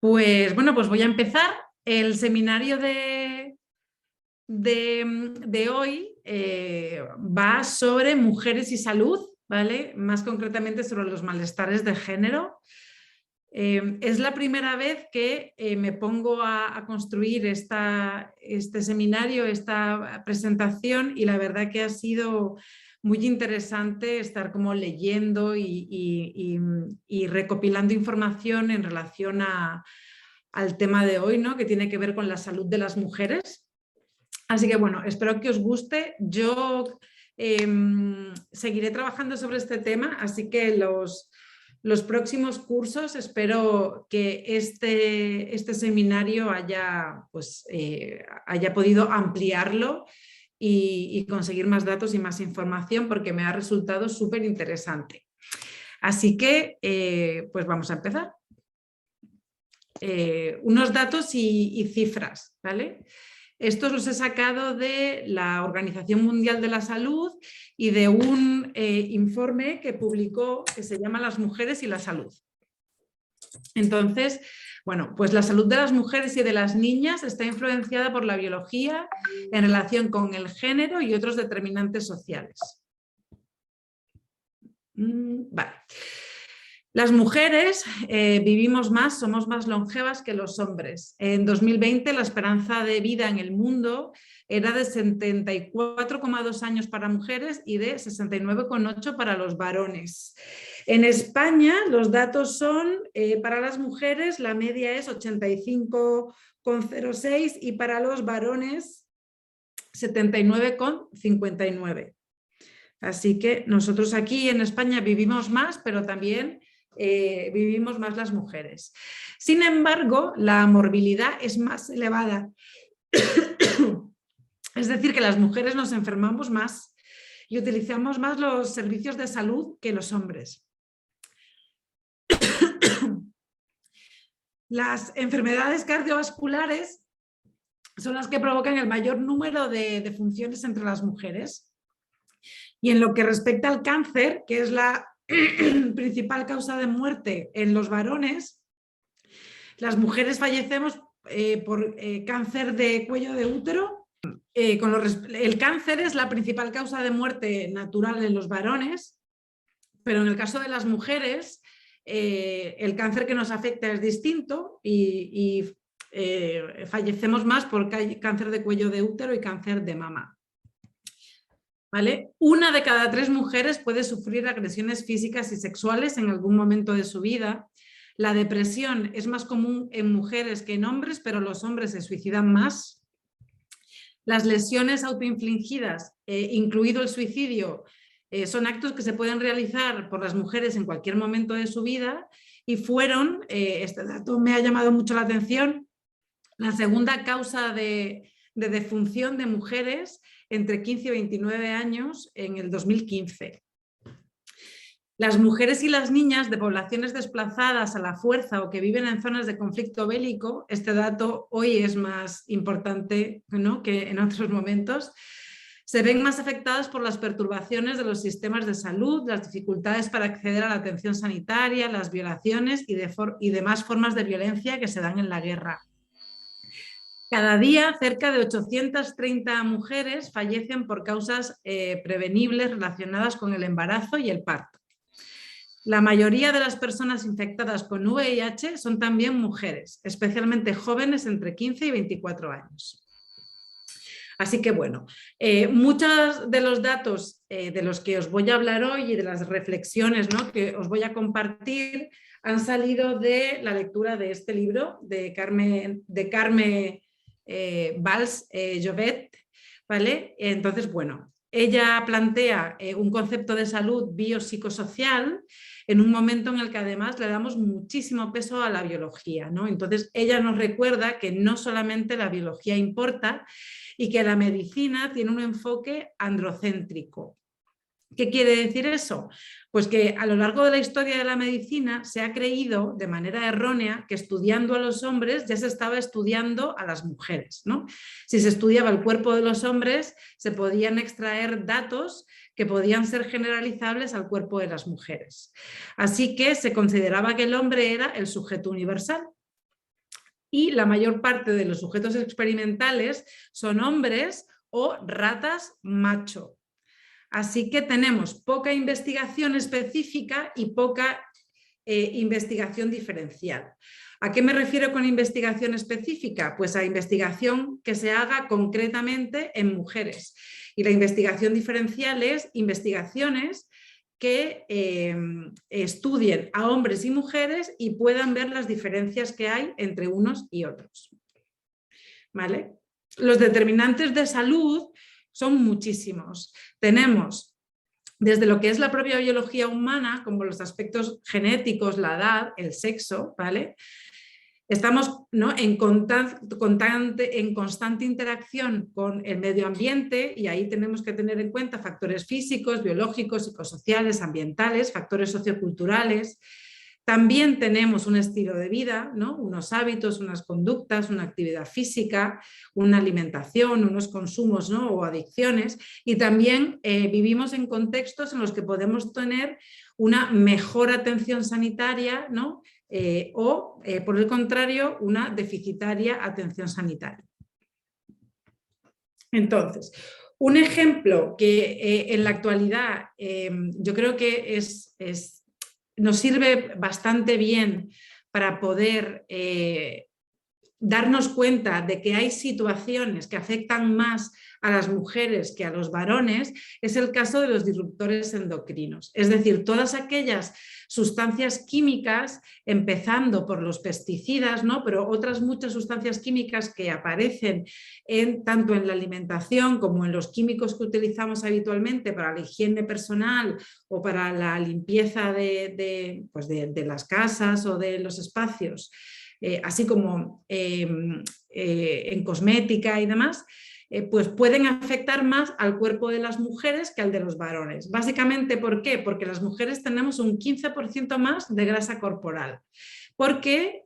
Pues bueno, pues voy a empezar. El seminario de hoy va sobre mujeres y salud, ¿vale? Más concretamente sobre los malestares de género. Es la primera vez que me pongo a construir este seminario, esta presentación, y la verdad que ha sido muy interesante estar como leyendo y recopilando información en relación al tema de hoy, ¿no? Que tiene que ver con la salud de las mujeres. Así que bueno, espero que os guste. Yo seguiré trabajando sobre este tema, así que los próximos cursos espero que este seminario haya podido ampliarlo y conseguir más datos y más información, porque me ha resultado súper interesante. Así que pues vamos a empezar. Unos datos y cifras, ¿vale? Estos los he sacado de la Organización Mundial de la Salud y de un informe que publicó que se llama Las mujeres y la salud. Entonces, bueno, pues la salud de las mujeres y de las niñas está influenciada por la biología en relación con el género y otros determinantes sociales. Vale. Las mujeres vivimos más, somos más longevas que los hombres. En 2020 la esperanza de vida en el mundo era de 74,2 años para mujeres y de 69,8 para los varones. En España los datos son, para las mujeres la media es 85,06 y para los varones 79,59. Así que nosotros aquí en España vivimos más, pero también vivimos más las mujeres. Sin embargo, la morbilidad es más elevada. Es decir, que las mujeres nos enfermamos más y utilizamos más los servicios de salud que los hombres. Las enfermedades cardiovasculares son las que provocan el mayor número de defunciones entre las mujeres. Y en lo que respecta al cáncer, que es la principal causa de muerte en los varones, las mujeres fallecemos por cáncer de cuello de útero. El cáncer es la principal causa de muerte natural en los varones, pero en el caso de las mujeres, el cáncer que nos afecta es distinto y fallecemos más por cáncer de cuello de útero y cáncer de mama. ¿Vale? 1 de cada 3 mujeres puede sufrir agresiones físicas y sexuales en algún momento de su vida. La depresión es más común en mujeres que en hombres, pero los hombres se suicidan más. Las lesiones autoinfligidas, incluido el suicidio, son actos que se pueden realizar por las mujeres en cualquier momento de su vida y fueron, este dato me ha llamado mucho la atención, la segunda causa de defunción de mujeres entre 15 y 29 años en el 2015. Las mujeres y las niñas de poblaciones desplazadas a la fuerza o que viven en zonas de conflicto bélico, este dato hoy es más importante, ¿no?, que en otros momentos, se ven más afectadas por las perturbaciones de los sistemas de salud, las dificultades para acceder a la atención sanitaria, las violaciones y demás formas de violencia que se dan en la guerra. Cada día, cerca de 830 mujeres fallecen por causas prevenibles relacionadas con el embarazo y el parto. La mayoría de las personas infectadas con VIH son también mujeres, especialmente jóvenes entre 15 y 24 años. Así que bueno, muchos de los datos de los que os voy a hablar hoy y de las reflexiones, ¿no?, que os voy a compartir han salido de la lectura de este libro de Carme Valls-Jovet, ¿vale? Entonces, bueno, ella plantea un concepto de salud biopsicosocial en un momento en el que además le damos muchísimo peso a la biología, ¿no? Entonces, ella nos recuerda que no solamente la biología importa y que la medicina tiene un enfoque androcéntrico. ¿Qué quiere decir eso? Pues que a lo largo de la historia de la medicina se ha creído de manera errónea que estudiando a los hombres ya se estaba estudiando a las mujeres, ¿no? Si se estudiaba el cuerpo de los hombres, se podían extraer datos que podían ser generalizables al cuerpo de las mujeres. Así que se consideraba que el hombre era el sujeto universal. y la mayor parte de los sujetos experimentales son hombres o ratas macho. Así que tenemos poca investigación específica y poca investigación diferencial. ¿A qué me refiero con investigación específica? Pues a investigación que se haga concretamente en mujeres. Y la investigación diferencial es investigaciones que estudien a hombres y mujeres y puedan ver las diferencias que hay entre unos y otros. ¿Vale? Los determinantes de salud son muchísimos. Tenemos desde lo que es la propia biología humana, como los aspectos genéticos, la edad, el sexo, ¿vale? Estamos, ¿no?, en constante interacción con el medio ambiente y ahí tenemos que tener en cuenta factores físicos, biológicos, psicosociales, ambientales, factores socioculturales. También tenemos un estilo de vida, ¿no?, unos hábitos, unas conductas, una actividad física, una alimentación, unos consumos, ¿no?, o adicciones. Y también vivimos en contextos en los que podemos tener una mejor atención sanitaria, ¿no?, o, por el contrario, una deficitaria atención sanitaria. Entonces, un ejemplo que en la actualidad yo creo que nos sirve bastante bien para poder darnos cuenta de que hay situaciones que afectan más a las mujeres que a los varones, es el caso de los disruptores endocrinos. Es decir, todas aquellas sustancias químicas, empezando por los pesticidas, ¿no?, pero otras muchas sustancias químicas que aparecen tanto en la alimentación como en los químicos que utilizamos habitualmente para la higiene personal o para la limpieza de las casas o de los espacios, así como en cosmética y demás, pues pueden afectar más al cuerpo de las mujeres que al de los varones. Básicamente, ¿por qué? Porque las mujeres tenemos un 15% más de grasa corporal, porque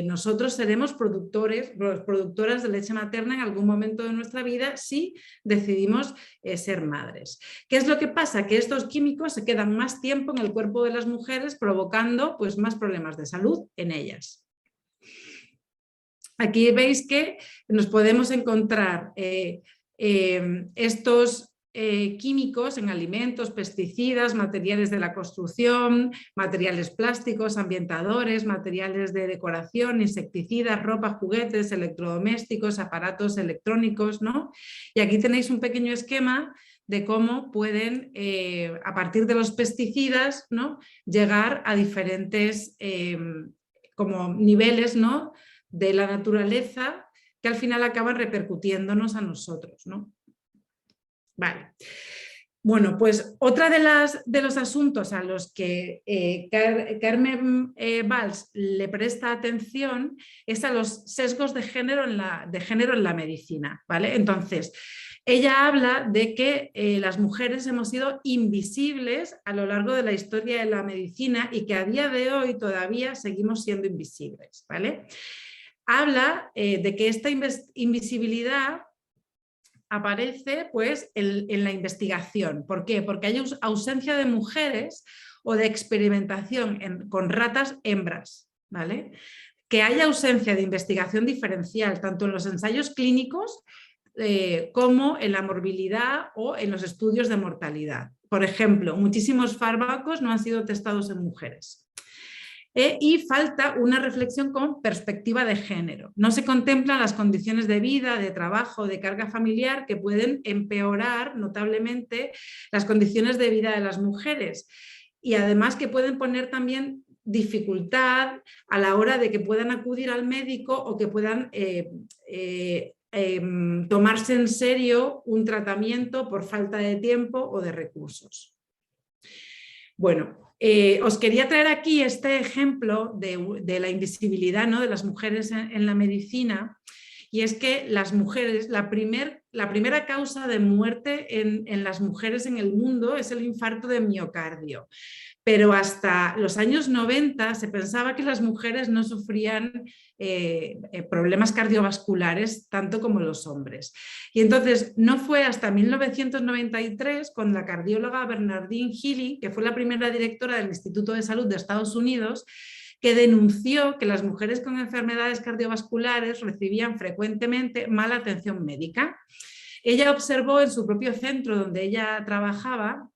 nosotros seremos productoras de leche materna en algún momento de nuestra vida si decidimos ser madres. ¿Qué es lo que pasa? Que estos químicos se quedan más tiempo en el cuerpo de las mujeres, provocando pues más problemas de salud en ellas. Aquí veis que nos podemos encontrar estos químicos en alimentos, pesticidas, materiales de la construcción, materiales plásticos, ambientadores, materiales de decoración, insecticidas, ropa, juguetes, electrodomésticos, aparatos electrónicos, ¿no? Y aquí tenéis un pequeño esquema de cómo pueden, a partir de los pesticidas, ¿no?, llegar a diferentes como niveles, ¿no?, de la naturaleza que al final acaban repercutiéndonos a nosotros, ¿no? Vale. Bueno, pues otra de los asuntos a los que Carmen Valls le presta atención es a los sesgos de género en la medicina, ¿vale? Entonces, ella habla de que las mujeres hemos sido invisibles a lo largo de la historia de la medicina y que a día de hoy todavía seguimos siendo invisibles, ¿vale? Habla de que esta invisibilidad aparece pues, en la investigación. ¿Por qué? Porque hay ausencia de mujeres o de experimentación con ratas hembras, ¿vale? Que haya ausencia de investigación diferencial, tanto en los ensayos clínicos como en la morbilidad o en los estudios de mortalidad. Por ejemplo, muchísimos fármacos no han sido testados en mujeres. Y falta una reflexión con perspectiva de género. No se contemplan las condiciones de vida, de trabajo, de carga familiar que pueden empeorar notablemente las condiciones de vida de las mujeres y además que pueden poner también dificultad a la hora de que puedan acudir al médico o que puedan tomarse en serio un tratamiento por falta de tiempo o de recursos. Bueno, os quería traer aquí este ejemplo de la invisibilidad, ¿no?, de las mujeres en la medicina, y es que las mujeres, la primera causa de muerte en las mujeres en el mundo es el infarto de miocardio. Pero hasta los años 90 se pensaba que las mujeres no sufrían problemas cardiovasculares tanto como los hombres. Y entonces no fue hasta 1993 con la cardióloga Bernardine Healy, que fue la primera directora del Instituto de Salud de Estados Unidos, que denunció que las mujeres con enfermedades cardiovasculares recibían frecuentemente mala atención médica. Ella observó en su propio centro donde ella trabajaba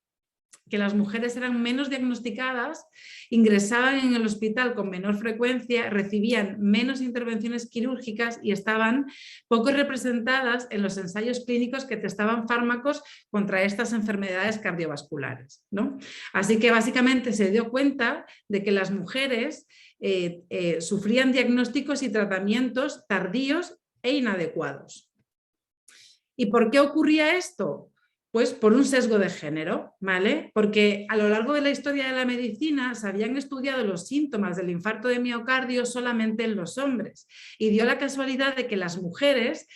que las mujeres eran menos diagnosticadas, ingresaban en el hospital con menor frecuencia, recibían menos intervenciones quirúrgicas y estaban poco representadas en los ensayos clínicos que testaban fármacos contra estas enfermedades cardiovasculares, ¿no? Así que básicamente se dio cuenta de que las mujeres sufrían diagnósticos y tratamientos tardíos e inadecuados. ¿Y por qué ocurría esto? Pues por un sesgo de género, ¿vale? Porque a lo largo de la historia de la medicina se habían estudiado los síntomas del infarto de miocardio solamente en los hombres y dio la casualidad de que las mujeres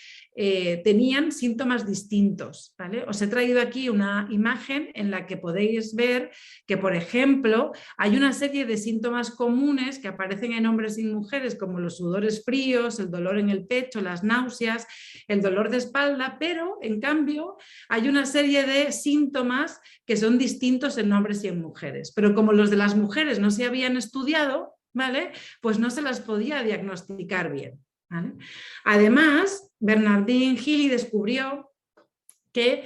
tenían síntomas distintos, ¿vale? Os he traído aquí una imagen en la que podéis ver que, por ejemplo, hay una serie de síntomas comunes que aparecen en hombres y mujeres, como los sudores fríos, el dolor en el pecho, las náuseas, el dolor de espalda, pero en cambio hay una serie de síntomas que son distintos en hombres y en mujeres. Pero como los de las mujeres no se habían estudiado, ¿vale? Pues no se las podía diagnosticar bien, ¿vale? Además, Bernardine Healy descubrió que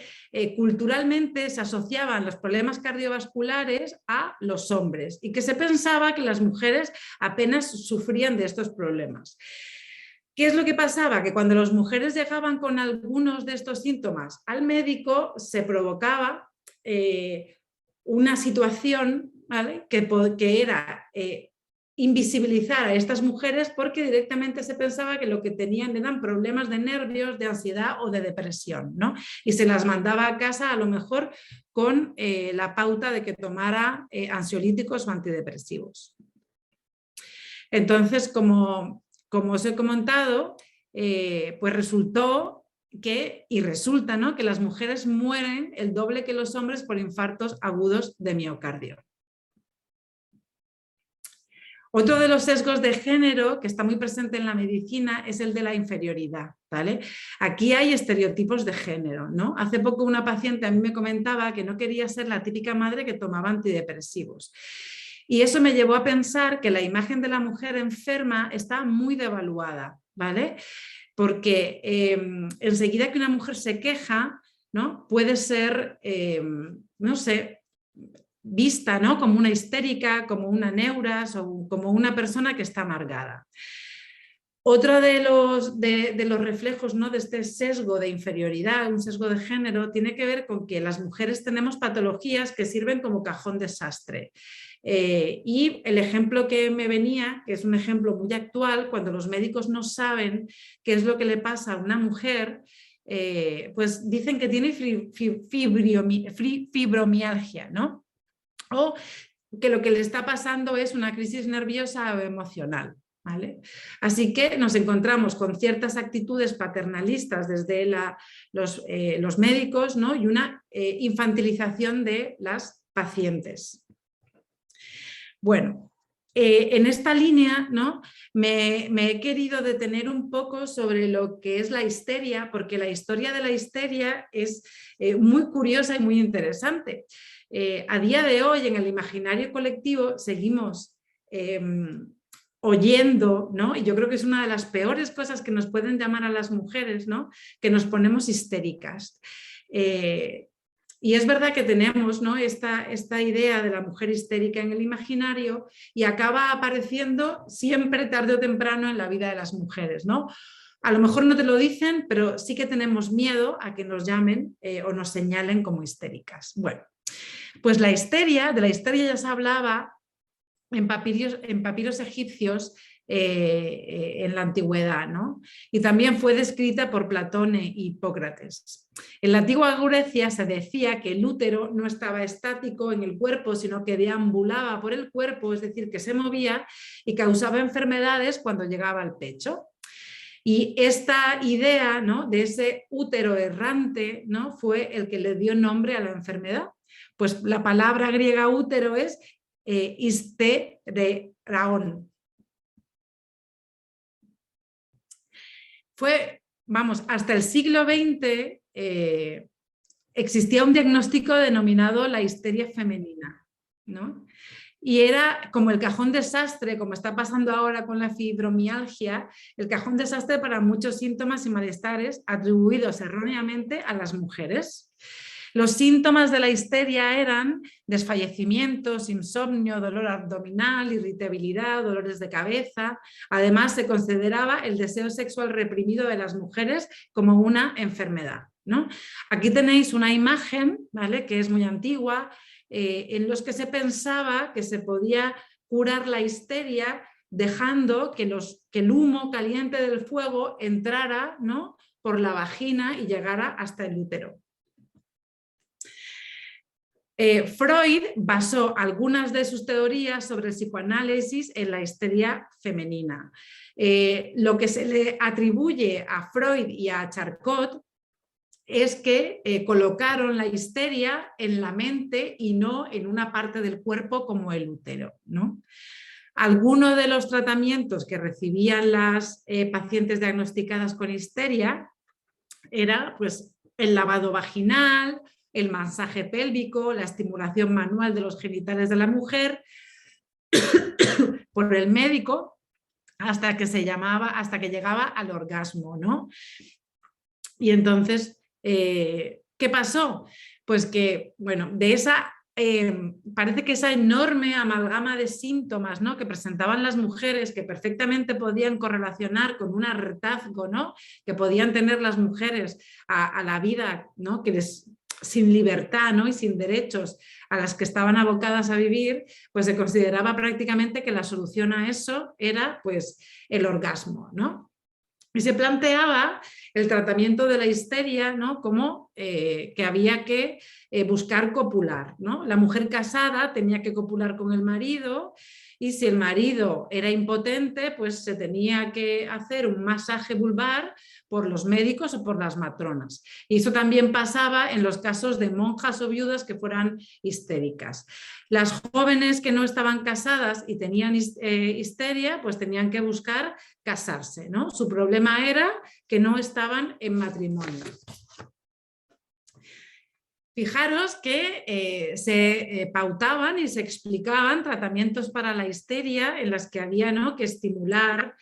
culturalmente se asociaban los problemas cardiovasculares a los hombres y que se pensaba que las mujeres apenas sufrían de estos problemas. ¿Qué es lo que pasaba? Que cuando las mujeres llegaban con algunos de estos síntomas al médico, se provocaba una situación, ¿vale? que era invisibilizar a estas mujeres porque directamente se pensaba que lo que tenían eran problemas de nervios, de ansiedad o de depresión, ¿no? Y se las mandaba a casa a lo mejor con la pauta de que tomara ansiolíticos o antidepresivos. Entonces, como os he comentado, pues resultó y resulta, ¿no?, que las mujeres mueren el doble que los hombres por infartos agudos de miocardio. Otro de los sesgos de género que está muy presente en la medicina es el de la inferioridad, ¿vale? Aquí hay estereotipos de género, ¿no? Hace poco una paciente a mí me comentaba que no quería ser la típica madre que tomaba antidepresivos. Y eso me llevó a pensar que la imagen de la mujer enferma está muy devaluada, ¿vale? Porque enseguida que una mujer se queja, ¿no?, puede ser, no sé, vista, ¿no?, como una histérica, como una neuras o como una persona que está amargada. Otro de los reflejos, ¿no?, de este sesgo de inferioridad, un sesgo de género, tiene que ver con que las mujeres tenemos patologías que sirven como cajón desastre. Y el ejemplo que me venía, que es un ejemplo muy actual, cuando los médicos no saben qué es lo que le pasa a una mujer, pues dicen que tiene fibromialgia, ¿no? O que lo que le está pasando es una crisis nerviosa o emocional, ¿vale? Así que nos encontramos con ciertas actitudes paternalistas desde los médicos, ¿no?, y una infantilización de las pacientes. Bueno, en esta línea, ¿no?, me he querido detener un poco sobre lo que es la histeria, porque la historia de la histeria es muy curiosa y muy interesante. A día de hoy, en el imaginario colectivo, seguimos oyendo, ¿no?, y yo creo que es una de las peores cosas que nos pueden llamar a las mujeres, ¿no?, que nos ponemos histéricas. Y es verdad que tenemos, ¿no?, esta idea de la mujer histérica en el imaginario y acaba apareciendo siempre tarde o temprano en la vida de las mujeres, ¿no? A lo mejor no te lo dicen, pero sí que tenemos miedo a que nos llamen o nos señalen como histéricas. Bueno, pues de la histeria ya se hablaba en papiros egipcios en la antigüedad, ¿no? Y también fue descrita por Platón e Hipócrates. En la antigua Grecia se decía que el útero no estaba estático en el cuerpo, sino que deambulaba por el cuerpo, es decir, que se movía y causaba enfermedades cuando llegaba al pecho. Y esta idea, ¿no?, de ese útero errante, ¿no?, fue el que le dio nombre a la enfermedad. Pues la palabra griega útero es histeraón. Hasta el siglo XX existía un diagnóstico denominado la histeria femenina, ¿no? Y era como el cajón desastre, como está pasando ahora con la fibromialgia, el cajón desastre para muchos síntomas y malestares atribuidos erróneamente a las mujeres. Los síntomas de la histeria eran desfallecimientos, insomnio, dolor abdominal, irritabilidad, dolores de cabeza. Además, se consideraba el deseo sexual reprimido de las mujeres como una enfermedad, ¿no? Aquí tenéis una imagen, ¿vale?, que es muy antigua, en los que se pensaba que se podía curar la histeria dejando que el humo caliente del fuego entrara, ¿no?, por la vagina y llegara hasta el útero. Freud basó algunas de sus teorías sobre el psicoanálisis en la histeria femenina. Lo que se le atribuye a Freud y a Charcot es que colocaron la histeria en la mente y no en una parte del cuerpo como el útero, ¿no? Algunos de los tratamientos que recibían las pacientes diagnosticadas con histeria era, pues, el lavado vaginal, el masaje pélvico, la estimulación manual de los genitales de la mujer por el médico hasta que llegaba al orgasmo, ¿no? Y entonces, ¿qué pasó? Pues que, bueno, de esa parece que esa enorme amalgama de síntomas, ¿no?, que presentaban las mujeres, que perfectamente podían correlacionar con un hartazgo, ¿no?, que podían tener las mujeres a la vida, ¿no?, sin libertad, ¿no?, y sin derechos a las que estaban abocadas a vivir, pues se consideraba prácticamente que la solución a eso era, pues, el orgasmo, ¿no? Y se planteaba el tratamiento de la histeria, ¿no?, como que había que buscar copular, ¿no? La mujer casada tenía que copular con el marido y si el marido era impotente, pues se tenía que hacer un masaje vulvar por los médicos o por las matronas. Y eso también pasaba en los casos de monjas o viudas que fueran histéricas. Las jóvenes que no estaban casadas y tenían histeria, pues tenían que buscar casarse, ¿no? Su problema era que no estaban en matrimonio. Fijaros que se pautaban y se explicaban tratamientos para la histeria en las que había, ¿no?, que estimular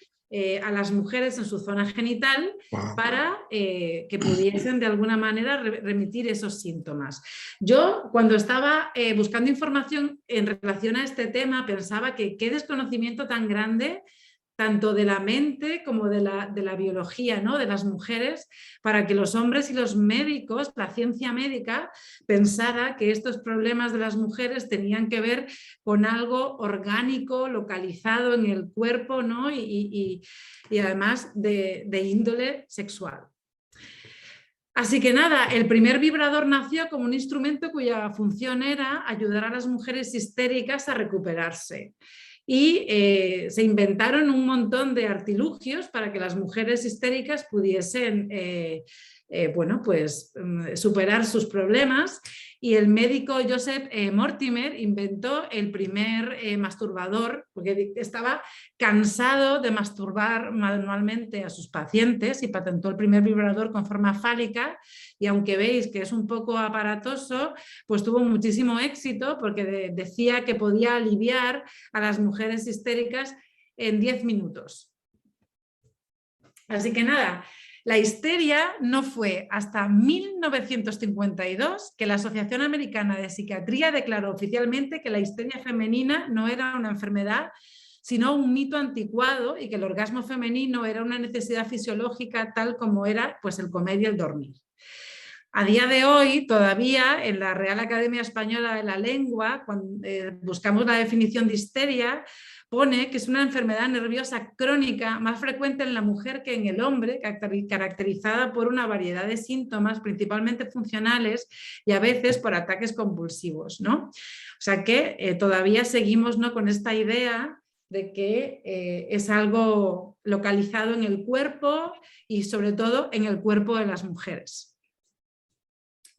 a las mujeres en su zona genital para que pudiesen de alguna manera remitir esos síntomas. Yo, cuando estaba buscando información en relación a este tema, pensaba que qué desconocimiento tan grande tanto de la mente como de la biología, ¿no?, de las mujeres, para que los hombres y los médicos, la ciencia médica, pensara que estos problemas de las mujeres tenían que ver con algo orgánico, localizado en el cuerpo, ¿no?, y además de índole sexual. Así que nada, el primer vibrador nació como un instrumento cuya función era ayudar a las mujeres histéricas a recuperarse. Y se inventaron un montón de artilugios para que las mujeres histéricas pudiesen bueno, pues, superar sus problemas. Y el médico Joseph Mortimer inventó el primer masturbador, porque estaba cansado de masturbar manualmente a sus pacientes y patentó el primer vibrador con forma fálica. Y aunque veis que es un poco aparatoso, pues tuvo muchísimo éxito porque decía que podía aliviar a las mujeres histéricas en 10 minutos. Así que nada, la histeria no fue hasta 1952 que la Asociación Americana de Psiquiatría declaró oficialmente que la histeria femenina no era una enfermedad, sino un mito anticuado y que el orgasmo femenino era una necesidad fisiológica tal como era, pues, el comer y el dormir. A día de hoy, todavía en la Real Academia Española de la Lengua, cuando buscamos la definición de histeria, pone que es una enfermedad nerviosa crónica más frecuente en la mujer que en el hombre, caracterizada por una variedad de síntomas, principalmente funcionales y a veces por ataques convulsivos, ¿no? O sea que todavía seguimos, ¿no?, con esta idea de que es algo localizado en el cuerpo y sobre todo en el cuerpo de las mujeres.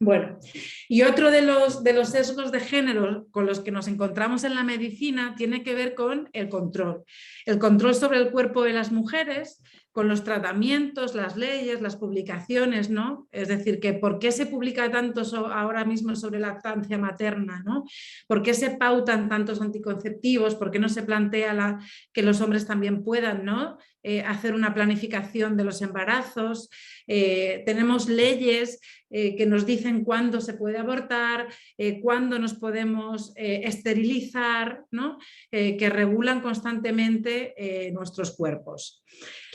Bueno, y otro de los sesgos de género con los que nos encontramos en la medicina tiene que ver con el control. El control sobre el cuerpo de las mujeres, con los tratamientos, las leyes, las publicaciones, ¿no? Es decir, que ¿por qué se publica tanto ahora mismo sobre lactancia materna, ¿no? ¿Por qué se pautan tantos anticonceptivos? ¿Por qué no se plantea que los hombres también puedan, ¿no? Hacer una planificación de los embarazos? Tenemos leyes que nos dicen cuándo se puede abortar, cuándo nos podemos esterilizar, ¿no? Que regulan constantemente nuestros cuerpos.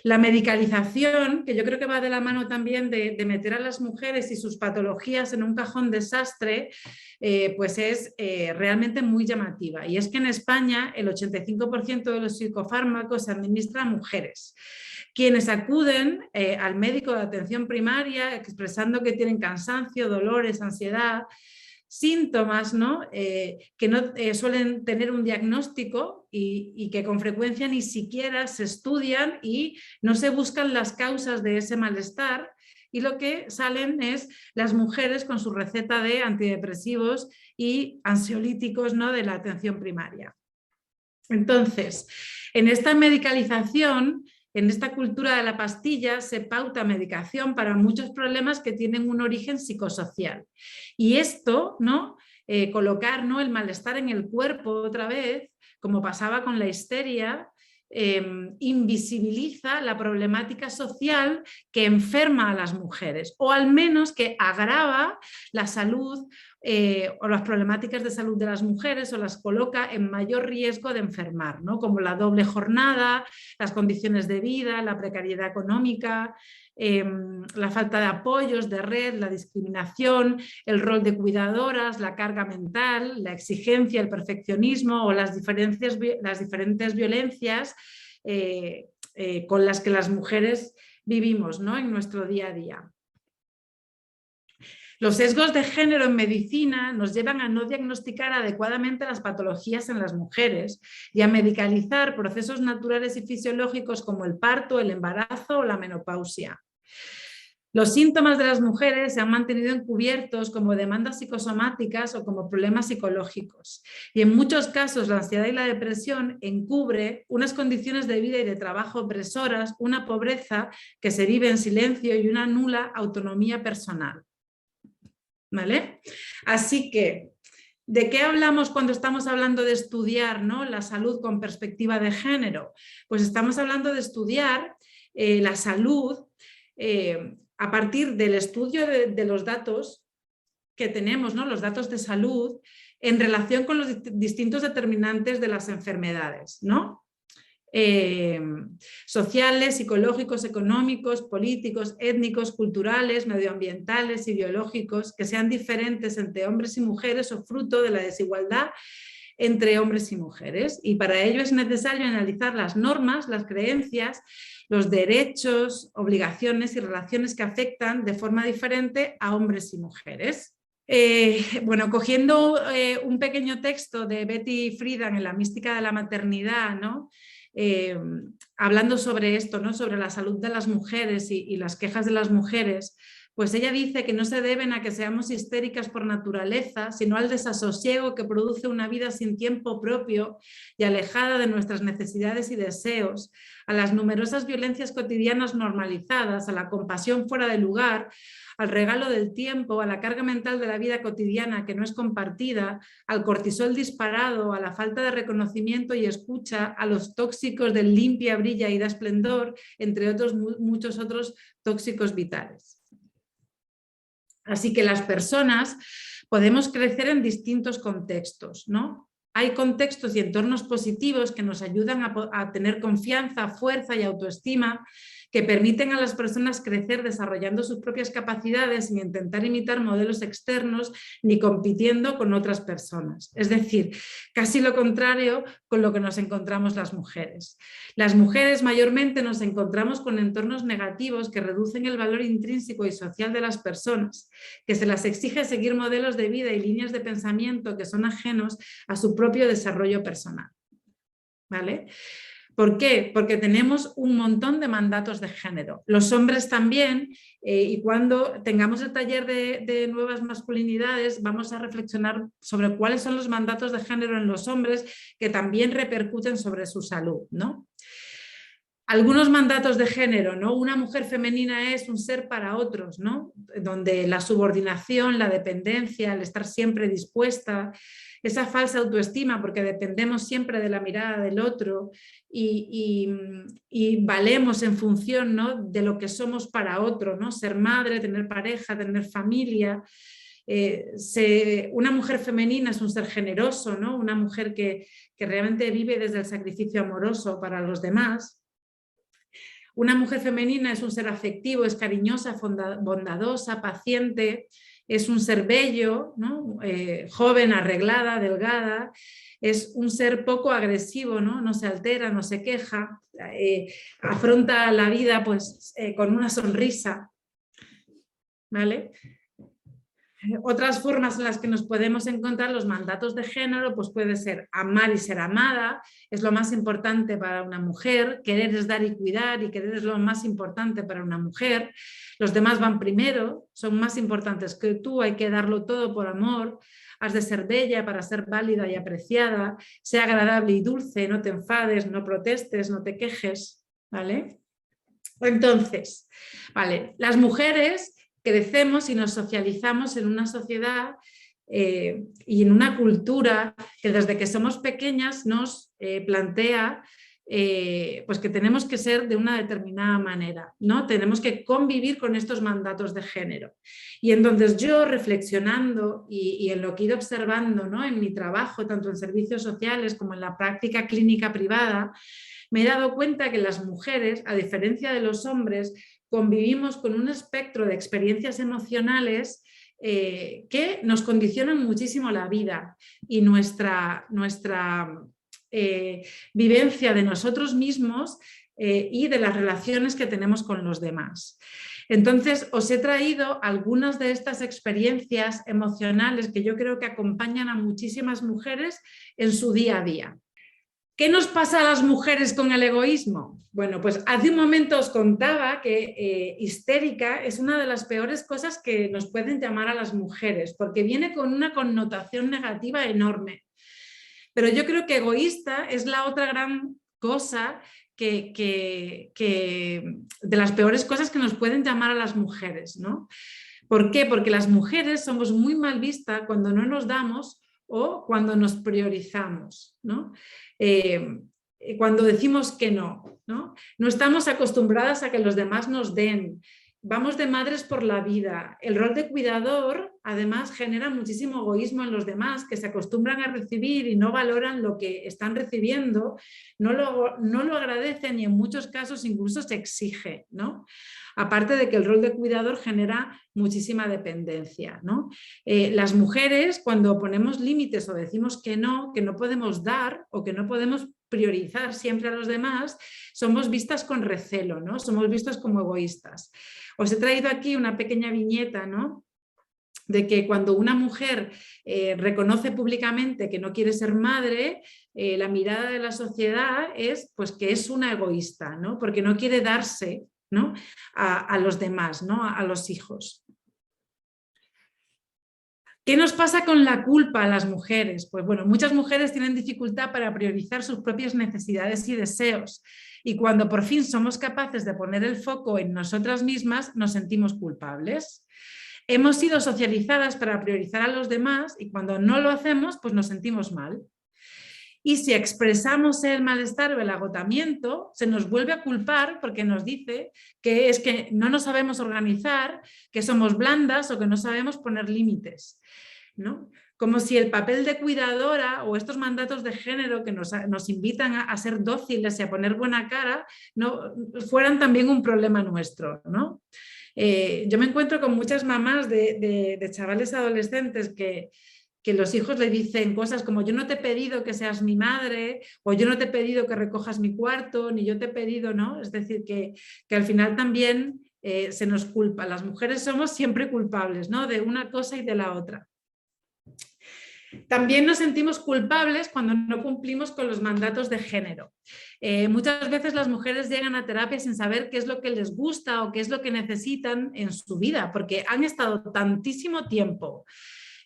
La medicalización, que yo creo que va de la mano también de meter a las mujeres y sus patologías en un cajón desastre, pues es realmente muy llamativa. Y es que en España el 85% de los psicofármacos se administran a mujeres, quienes acuden al médico de atención primaria expresando que tienen cansancio, dolores, ansiedad, síntomas, ¿no? Que no suelen tener un diagnóstico y que con frecuencia ni siquiera se estudian y no se buscan las causas de ese malestar, y lo que salen es las mujeres con su receta de antidepresivos y ansiolíticos, ¿no? De la atención primaria. Entonces, en esta medicalización, en esta cultura de la pastilla, se pauta medicación para muchos problemas que tienen un origen psicosocial. Y esto, ¿no? Colocar, ¿no? El malestar en el cuerpo otra vez, como pasaba con la histeria, invisibiliza la problemática social que enferma a las mujeres, o al menos que agrava la salud o las problemáticas de salud de las mujeres, o las coloca en mayor riesgo de enfermar, ¿no? Como la doble jornada, las condiciones de vida, la precariedad económica, la falta de apoyos, de red, la discriminación, el rol de cuidadoras, la carga mental, la exigencia, el perfeccionismo o las diferentes violencias con las que las mujeres vivimos, ¿no? En nuestro día a día. Los sesgos de género en medicina nos llevan a no diagnosticar adecuadamente las patologías en las mujeres y a medicalizar procesos naturales y fisiológicos como el parto, el embarazo o la menopausia. Los síntomas de las mujeres se han mantenido encubiertos como demandas psicosomáticas o como problemas psicológicos. Y en muchos casos la ansiedad y la depresión encubre unas condiciones de vida y de trabajo opresoras, una pobreza que se vive en silencio y una nula autonomía personal. ¿Vale? Así que, ¿de qué hablamos cuando estamos hablando de estudiar, ¿no? La salud con perspectiva de género? Pues estamos hablando de estudiar la salud a partir del estudio de los datos que tenemos, ¿no? Los datos de salud en relación con los distintos determinantes de las enfermedades, ¿no? Sociales, psicológicos, económicos, políticos, étnicos, culturales, medioambientales y biológicos, que sean diferentes entre hombres y mujeres o fruto de la desigualdad entre hombres y mujeres. Y para ello es necesario analizar las normas, las creencias, los derechos, obligaciones y relaciones que afectan de forma diferente a hombres y mujeres. Bueno, cogiendo un pequeño texto de Betty Friedan en La mística de la maternidad, ¿no? Hablando sobre esto, ¿no? Sobre la salud de las mujeres y las quejas de las mujeres, pues ella dice que no se deben a que seamos histéricas por naturaleza, sino al desasosiego que produce una vida sin tiempo propio y alejada de nuestras necesidades y deseos, a las numerosas violencias cotidianas normalizadas, a la compasión fuera de lugar, al regalo del tiempo, a la carga mental de la vida cotidiana que no es compartida, al cortisol disparado, a la falta de reconocimiento y escucha, a los tóxicos del limpia, brilla y da esplendor, entre otros muchos otros tóxicos vitales. Así que las personas podemos crecer en distintos contextos, ¿no? Hay contextos y entornos positivos que nos ayudan a tener confianza, fuerza y autoestima, que permiten a las personas crecer desarrollando sus propias capacidades sin intentar imitar modelos externos ni compitiendo con otras personas. Es decir, casi lo contrario con lo que nos encontramos las mujeres. Las mujeres mayormente nos encontramos con entornos negativos que reducen el valor intrínseco y social de las personas, que se las exige seguir modelos de vida y líneas de pensamiento que son ajenos a su propio desarrollo personal. ¿Vale? ¿Por qué? Porque tenemos un montón de mandatos de género. Los hombres también, y cuando tengamos el taller de nuevas masculinidades, vamos a reflexionar sobre cuáles son los mandatos de género en los hombres que también repercuten sobre su salud, ¿no? Algunos mandatos de género, ¿no? Una mujer femenina es un ser para otros, ¿no? Donde la subordinación, la dependencia, el estar siempre dispuesta, esa falsa autoestima porque dependemos siempre de la mirada del otro y valemos en función, ¿no?, de lo que somos para otro, ¿no? Ser madre, tener pareja, tener familia. Una mujer femenina es un ser generoso, ¿no? Una mujer que realmente vive desde el sacrificio amoroso para los demás. Una mujer femenina es un ser afectivo, es cariñosa, bondadosa, paciente, es un ser bello, ¿no? Joven, arreglada, delgada, es un ser poco agresivo, ¿no? No se altera, no se queja, afronta la vida pues, con una sonrisa, ¿vale? Otras formas en las que nos podemos encontrar los mandatos de género, pues puede ser amar y ser amada, es lo más importante para una mujer, querer es dar y cuidar y querer es lo más importante para una mujer, los demás van primero, son más importantes que tú, hay que darlo todo por amor, has de ser bella para ser válida y apreciada, sea agradable y dulce, no te enfades, no protestes, no te quejes, ¿vale? Entonces, vale, las mujeres crecemos y nos socializamos en una sociedad y en una cultura que desde que somos pequeñas nos plantea pues que tenemos que ser de una determinada manera, ¿no? Tenemos que convivir con estos mandatos de género. Y entonces yo reflexionando y en lo que he ido observando, ¿no?, en mi trabajo, tanto en servicios sociales como en la práctica clínica privada, me he dado cuenta que las mujeres, a diferencia de los hombres, convivimos con un espectro de experiencias emocionales que nos condicionan muchísimo la vida y nuestra vivencia de nosotros mismos y de las relaciones que tenemos con los demás. Entonces, os he traído algunas de estas experiencias emocionales que yo creo que acompañan a muchísimas mujeres en su día a día. ¿Qué nos pasa a las mujeres con el egoísmo? Bueno, pues hace un momento os contaba que histérica es una de las peores cosas que nos pueden llamar a las mujeres, porque viene con una connotación negativa enorme. Pero yo creo que egoísta es la otra gran cosa que de las peores cosas que nos pueden llamar a las mujeres, ¿no? ¿Por qué? Porque las mujeres somos muy mal vistas cuando no nos damos o cuando nos priorizamos, ¿no? Cuando decimos que no, ¿no? No estamos acostumbradas a que los demás nos den. Vamos de madres por la vida. El rol de cuidador, además, genera muchísimo egoísmo en los demás, que se acostumbran a recibir y no valoran lo que están recibiendo, no lo agradecen y en muchos casos incluso se exige, ¿no? Aparte de que el rol de cuidador genera muchísima dependencia, ¿no? Las mujeres, cuando ponemos límites o decimos que no podemos dar o que no podemos priorizar siempre a los demás, somos vistas con recelo, ¿no? Somos vistas como egoístas. Os he traído aquí una pequeña viñeta, ¿no?, de que cuando una mujer reconoce públicamente que no quiere ser madre, la mirada de la sociedad es pues, que es una egoísta, ¿no?, porque no quiere darse, ¿no?, a los demás, ¿no?, a los hijos. ¿Qué nos pasa con la culpa a las mujeres? Pues bueno, muchas mujeres tienen dificultad para priorizar sus propias necesidades y deseos. Y cuando por fin somos capaces de poner el foco en nosotras mismas, nos sentimos culpables. Hemos sido socializadas para priorizar a los demás y cuando no lo hacemos, pues nos sentimos mal. Y si expresamos el malestar o el agotamiento, se nos vuelve a culpar porque nos dice que es que no nos sabemos organizar, que somos blandas o que no sabemos poner límites, ¿no? Como si el papel de cuidadora o estos mandatos de género que nos invitan a ser dóciles y a poner buena cara no fueran también un problema nuestro, ¿no? Yo me encuentro con muchas mamás de chavales adolescentes que los hijos le dicen cosas como yo no te he pedido que seas mi madre o yo no te he pedido que recojas mi cuarto, ni yo te he pedido, ¿no? Es decir, que al final también se nos culpa. Las mujeres somos siempre culpables, ¿no?, de una cosa y de la otra. También nos sentimos culpables cuando no cumplimos con los mandatos de género. Muchas veces las mujeres llegan a terapia sin saber qué es lo que les gusta o qué es lo que necesitan en su vida, porque han estado tantísimo tiempo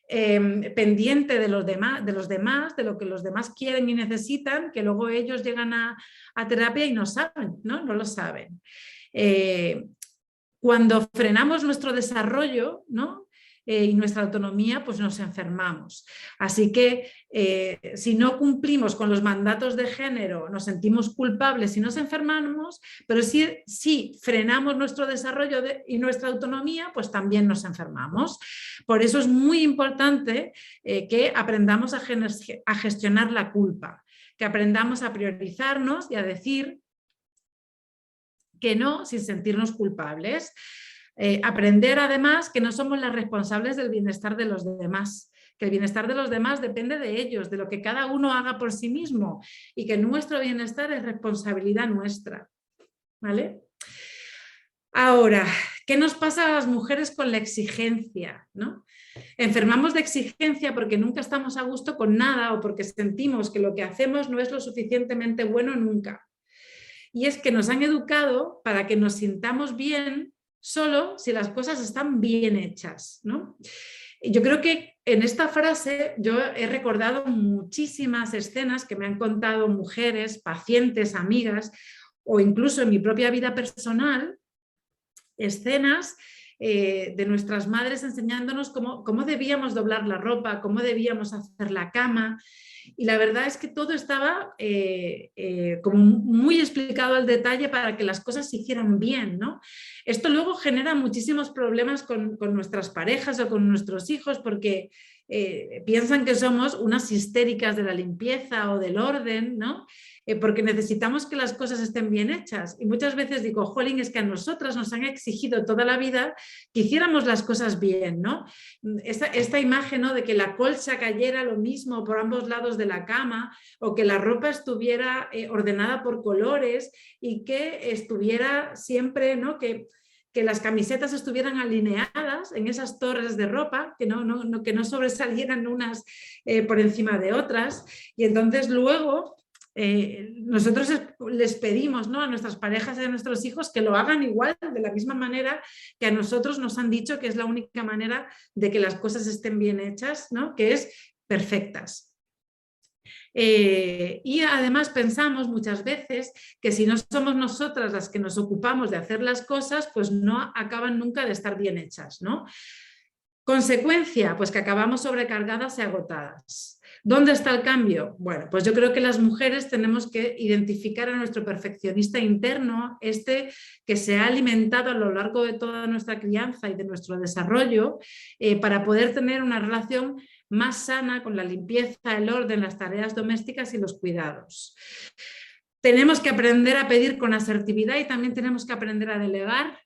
pendiente de los demás, de lo que los demás quieren y necesitan, que luego ellos llegan a terapia y no saben, no lo saben. Cuando frenamos nuestro desarrollo, ¿no? Y nuestra autonomía, pues nos enfermamos. Así que si no cumplimos con los mandatos de género, nos sentimos culpables y nos enfermamos, pero si frenamos nuestro desarrollo y nuestra autonomía, pues también nos enfermamos. Por eso es muy importante que aprendamos a gestionar la culpa, que aprendamos a priorizarnos y a decir que no sin sentirnos culpables. Aprender además que no somos las responsables del bienestar de los demás, que el bienestar de los demás depende de ellos, de lo que cada uno haga por sí mismo y que nuestro bienestar es responsabilidad nuestra. ¿Vale? Ahora, ¿qué nos pasa a las mujeres con la exigencia? ¿No? Enfermamos de exigencia porque nunca estamos a gusto con nada o porque sentimos que lo que hacemos no es lo suficientemente bueno nunca. Y es que nos han educado para que nos sintamos bien solo si las cosas están bien hechas, ¿no? Yo creo que en esta frase yo he recordado muchísimas escenas que me han contado mujeres, pacientes, amigas o incluso en mi propia vida personal, escenas de nuestras madres enseñándonos cómo debíamos doblar la ropa, cómo debíamos hacer la cama. Y la verdad es que todo estaba como muy explicado al detalle para que las cosas se hicieran bien, ¿no? Esto luego genera muchísimos problemas con nuestras parejas o con nuestros hijos porque piensan que somos unas histéricas de la limpieza o del orden, ¿no? Porque necesitamos que las cosas estén bien hechas. Y muchas veces digo, jolín, es que a nosotras nos han exigido toda la vida que hiciéramos las cosas bien, ¿no? Esta imagen, ¿no?, de que la colcha cayera lo mismo por ambos lados de la cama o que la ropa estuviera ordenada por colores y que estuviera siempre, ¿no?, que las camisetas estuvieran alineadas en esas torres de ropa, que no sobresalieran unas por encima de otras. Y entonces luego nosotros les pedimos, ¿no?, a nuestras parejas y a nuestros hijos que lo hagan igual, de la misma manera que a nosotros nos han dicho que es la única manera de que las cosas estén bien hechas, ¿no?, que es perfectas. Y además pensamos muchas veces que si no somos nosotras las que nos ocupamos de hacer las cosas, pues no acaban nunca de estar bien hechas, ¿no? Consecuencia, pues que acabamos sobrecargadas y agotadas. ¿Dónde está el cambio? Bueno, pues yo creo que las mujeres tenemos que identificar a nuestro perfeccionista interno, que se ha alimentado a lo largo de toda nuestra crianza y de nuestro desarrollo, para poder tener una relación más sana con la limpieza, el orden, las tareas domésticas y los cuidados. Tenemos que aprender a pedir con asertividad y también tenemos que aprender a delegar.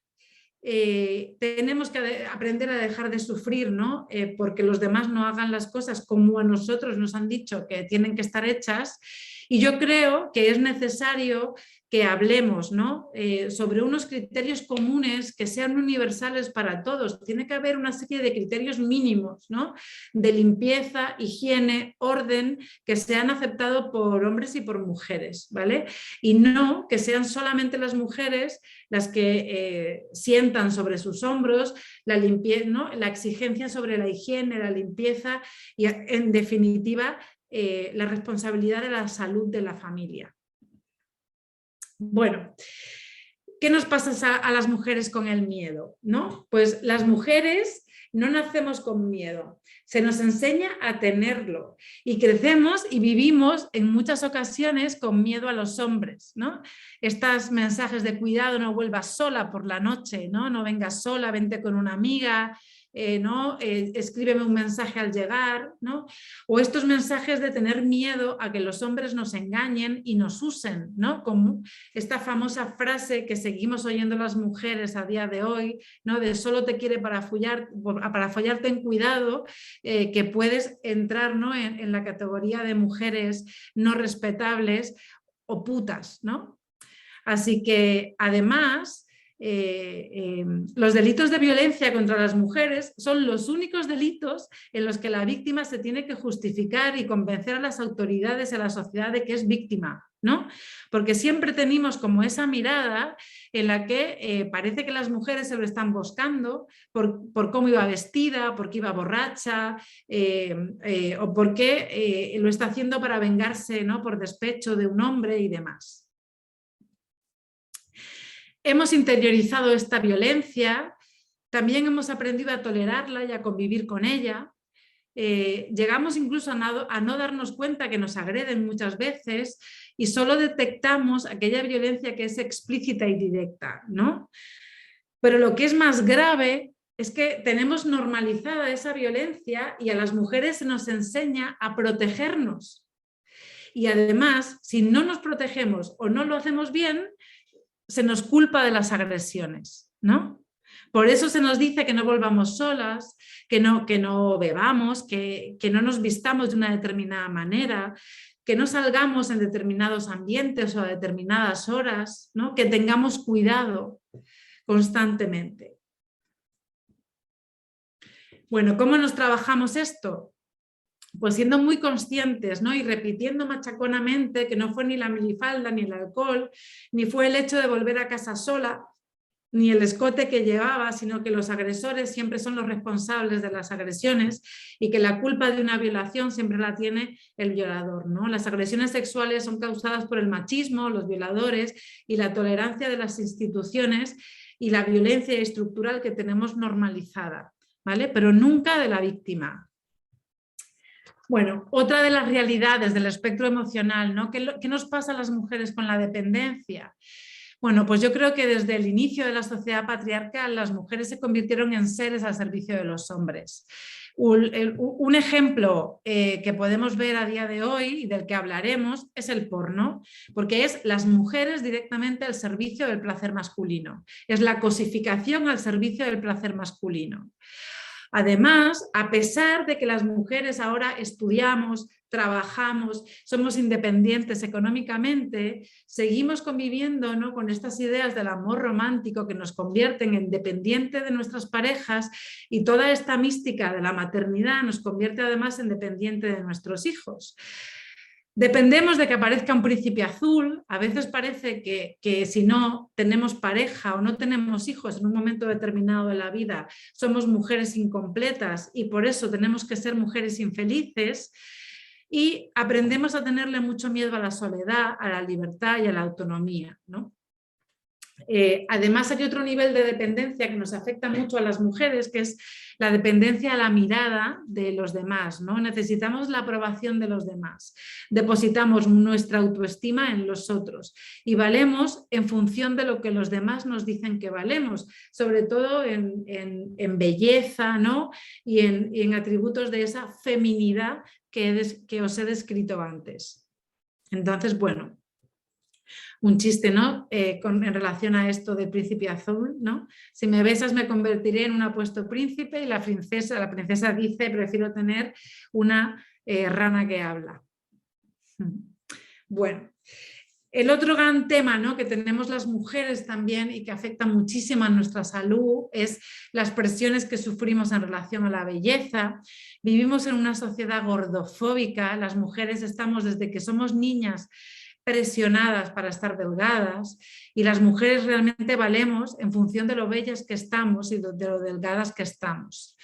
Tenemos que aprender a dejar de sufrir, ¿no? Porque los demás no hagan las cosas como a nosotros nos han dicho que tienen que estar hechas. Y yo creo que es necesario que hablemos, ¿no?, sobre unos criterios comunes que sean universales para todos. Tiene que haber una serie de criterios mínimos, ¿no?, de limpieza, higiene, orden, que sean aceptados por hombres y por mujeres, ¿vale? Y no que sean solamente las mujeres las que sientan sobre sus hombros la limpieza, ¿no?, la exigencia sobre la higiene, la limpieza y, en definitiva, la responsabilidad de la salud de la familia. Bueno, ¿qué nos pasa a las mujeres con el miedo, ¿no? Pues las mujeres no nacemos con miedo, se nos enseña a tenerlo y crecemos y vivimos en muchas ocasiones con miedo a los hombres, ¿no? Estos mensajes de cuidado, no vuelvas sola por la noche, no vengas sola, vente con una amiga, escríbeme un mensaje al llegar, ¿no? O estos mensajes de tener miedo a que los hombres nos engañen y nos usen, ¿no? Como esta famosa frase que seguimos oyendo las mujeres a día de hoy, ¿no?, de solo te quiere para follar ten cuidado, que puedes entrar, ¿no?, en la categoría de mujeres no respetables o putas, ¿no? Así que además los delitos de violencia contra las mujeres son los únicos delitos en los que la víctima se tiene que justificar y convencer a las autoridades y a la sociedad de que es víctima, ¿no? Porque siempre tenemos como esa mirada en la que parece que las mujeres se lo están buscando por cómo iba vestida, porque iba borracha o porque lo está haciendo para vengarse, ¿no? Por despecho de un hombre y demás. Hemos interiorizado esta violencia, también hemos aprendido a tolerarla y a convivir con ella. Llegamos incluso a no darnos cuenta que nos agreden muchas veces y solo detectamos aquella violencia que es explícita y directa, ¿no? Pero lo que es más grave es que tenemos normalizada esa violencia y a las mujeres se nos enseña a protegernos. Y además, si no nos protegemos o no lo hacemos bien, se nos culpa de las agresiones, ¿no? Por eso se nos dice que no volvamos solas, que no bebamos, que no nos vistamos de una determinada manera, que no salgamos en determinados ambientes o a determinadas horas, ¿no? Que tengamos cuidado constantemente. Bueno, ¿cómo nos trabajamos esto? Pues siendo muy conscientes, ¿no? Y repitiendo machaconamente que no fue ni la minifalda, ni el alcohol, ni fue el hecho de volver a casa sola, ni el escote que llevaba, sino que los agresores siempre son los responsables de las agresiones y que la culpa de una violación siempre la tiene el violador, ¿no? Las agresiones sexuales son causadas por el machismo, los violadores y la tolerancia de las instituciones y la violencia estructural que tenemos normalizada, ¿vale? Pero nunca de la víctima. Bueno, otra de las realidades del espectro emocional, ¿no? ¿Qué nos pasa a las mujeres con la dependencia? Bueno, pues yo creo que desde el inicio de la sociedad patriarcal las mujeres se convirtieron en seres al servicio de los hombres. Un ejemplo que podemos ver a día de hoy y del que hablaremos es el porno, porque es las mujeres directamente al servicio del placer masculino. Es la cosificación al servicio del placer masculino. Además, a pesar de que las mujeres ahora estudiamos, trabajamos, somos independientes económicamente, seguimos conviviendo, ¿no? Con estas ideas del amor romántico que nos convierten en dependientes de nuestras parejas y toda esta mística de la maternidad nos convierte además en dependiente de nuestros hijos. Dependemos de que aparezca un príncipe azul, a veces parece que si no tenemos pareja o no tenemos hijos en un momento determinado de la vida, somos mujeres incompletas y por eso tenemos que ser mujeres infelices y aprendemos a tenerle mucho miedo a la soledad, a la libertad y a la autonomía, ¿no? Además hay otro nivel de dependencia que nos afecta mucho a las mujeres, que es la dependencia a la mirada de los demás, ¿no? Necesitamos la aprobación de los demás, depositamos nuestra autoestima en los otros y valemos en función de lo que los demás nos dicen que valemos, sobre todo en belleza, ¿no? y en atributos de esa feminidad que os he descrito antes. Entonces, bueno, un chiste, ¿no? En relación a esto de príncipe azul, ¿no? Si me besas me convertiré en un apuesto príncipe y la princesa dice, prefiero tener una rana que habla. Bueno, el otro gran tema, ¿no? Que tenemos las mujeres también y que afecta muchísimo a nuestra salud es las presiones que sufrimos en relación a la belleza. Vivimos en una sociedad gordofóbica, las mujeres estamos desde que somos niñas presionadas para estar delgadas y las mujeres realmente valemos en función de lo bellas que estamos y de lo delgadas que estamos.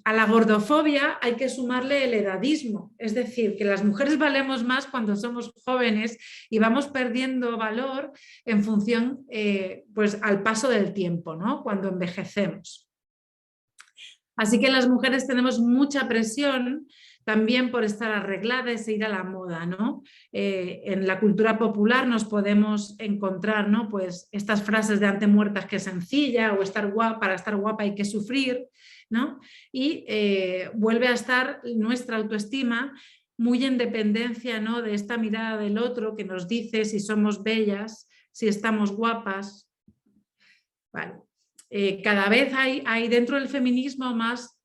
A la gordofobia hay que sumarle el edadismo, es decir, que las mujeres valemos más cuando somos jóvenes y vamos perdiendo valor en función pues al paso del tiempo, ¿no? Cuando envejecemos. Así que las mujeres tenemos mucha presión también por estar arregladas e ir a la moda, ¿no? En la cultura popular nos podemos encontrar, ¿no? Pues estas frases de ante muertas que sencilla o para estar guapa hay que sufrir, ¿no? Y vuelve a estar nuestra autoestima muy en dependencia, ¿no? De esta mirada del otro que nos dice si somos bellas, si estamos guapas. Vale. Cada vez hay dentro del feminismo más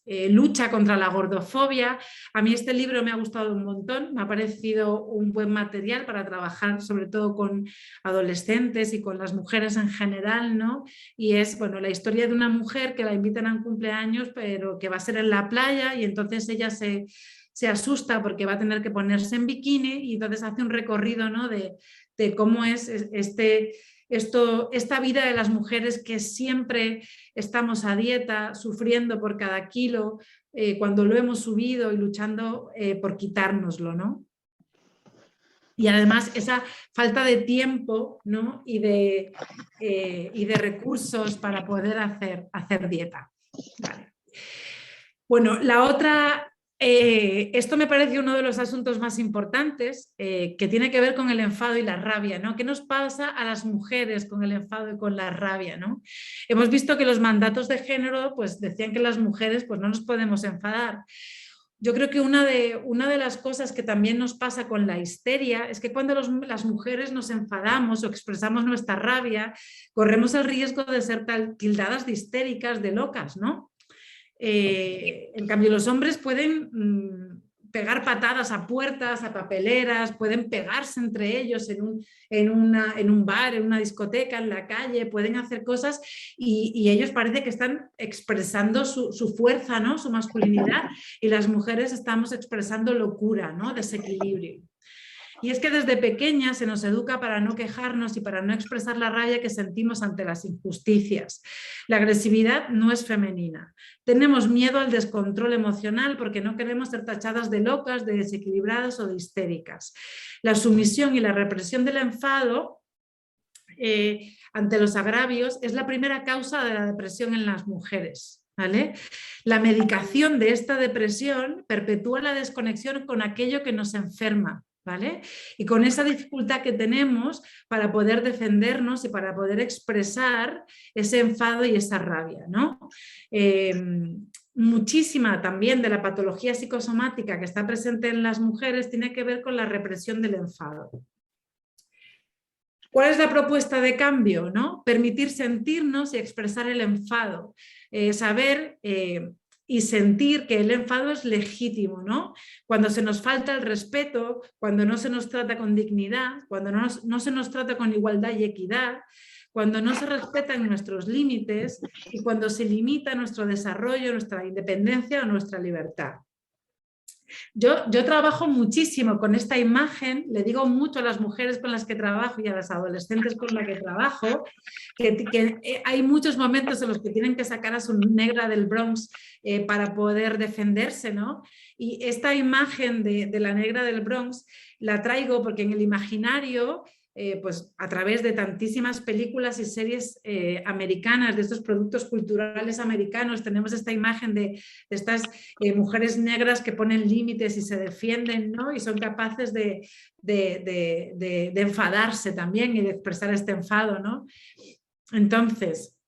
lucha contra la gordofobia. A mí este libro me ha gustado un montón, me ha parecido un buen material para trabajar sobre todo con adolescentes y con las mujeres en general, ¿no? Y es, bueno, la historia de una mujer que la invitan a un cumpleaños, pero que va a ser en la playa y entonces ella se asusta porque va a tener que ponerse en bikini y entonces hace un recorrido, ¿no? de cómo es esta vida de las mujeres que siempre estamos a dieta, sufriendo por cada kilo, cuando lo hemos subido y luchando por quitárnoslo, ¿no? Y además esa falta de tiempo, ¿no? y de recursos para poder hacer dieta. Vale. Bueno, la otra, esto me parece uno de los asuntos más importantes, que tiene que ver con el enfado y la rabia, ¿no? ¿Qué nos pasa a las mujeres con el enfado y con la rabia, ¿no? Hemos visto que los mandatos de género pues, decían que las mujeres pues, no nos podemos enfadar. Yo creo que una de las cosas que también nos pasa con la histeria es que cuando las mujeres nos enfadamos o expresamos nuestra rabia, corremos el riesgo de ser tildadas de histéricas, de locas, ¿no? En cambio, los hombres pueden pegar patadas a puertas, a papeleras, pueden pegarse entre ellos en un bar, en una discoteca, en la calle, pueden hacer cosas y ellos parece que están expresando su fuerza, ¿no? Su masculinidad, y las mujeres estamos expresando locura, ¿no? Desequilibrio. Y es que desde pequeña se nos educa para no quejarnos y para no expresar la rabia que sentimos ante las injusticias. La agresividad no es femenina. Tenemos miedo al descontrol emocional porque no queremos ser tachadas de locas, de desequilibradas o de histéricas. La sumisión y la represión del enfado ante los agravios es la primera causa de la depresión en las mujeres. ¿Vale? La medicación de esta depresión perpetúa la desconexión con aquello que nos enferma. ¿Vale? Y con esa dificultad que tenemos para poder defendernos y para poder expresar ese enfado y esa rabia, ¿no? Muchísima también de la patología psicosomática que está presente en las mujeres tiene que ver con la represión del enfado. ¿Cuál es la propuesta de cambio? ¿No? Permitir sentirnos y expresar el enfado, saber y sentir que el enfado es legítimo, ¿no? Cuando se nos falta el respeto, cuando no se nos trata con dignidad, cuando no se nos trata con igualdad y equidad, cuando no se respetan nuestros límites y cuando se limita nuestro desarrollo, nuestra independencia o nuestra libertad. Yo trabajo muchísimo con esta imagen, le digo mucho a las mujeres con las que trabajo y a las adolescentes con las que trabajo, que hay muchos momentos en los que tienen que sacar a su negra del Bronx para poder defenderse, ¿no? Y esta imagen de la negra del Bronx la traigo porque en el imaginario, pues a través de tantísimas películas y series americanas, de estos productos culturales americanos, tenemos esta imagen de estas mujeres negras que ponen límites y se defienden, ¿no? Y son capaces de enfadarse también y de expresar este enfado, ¿no? Entonces,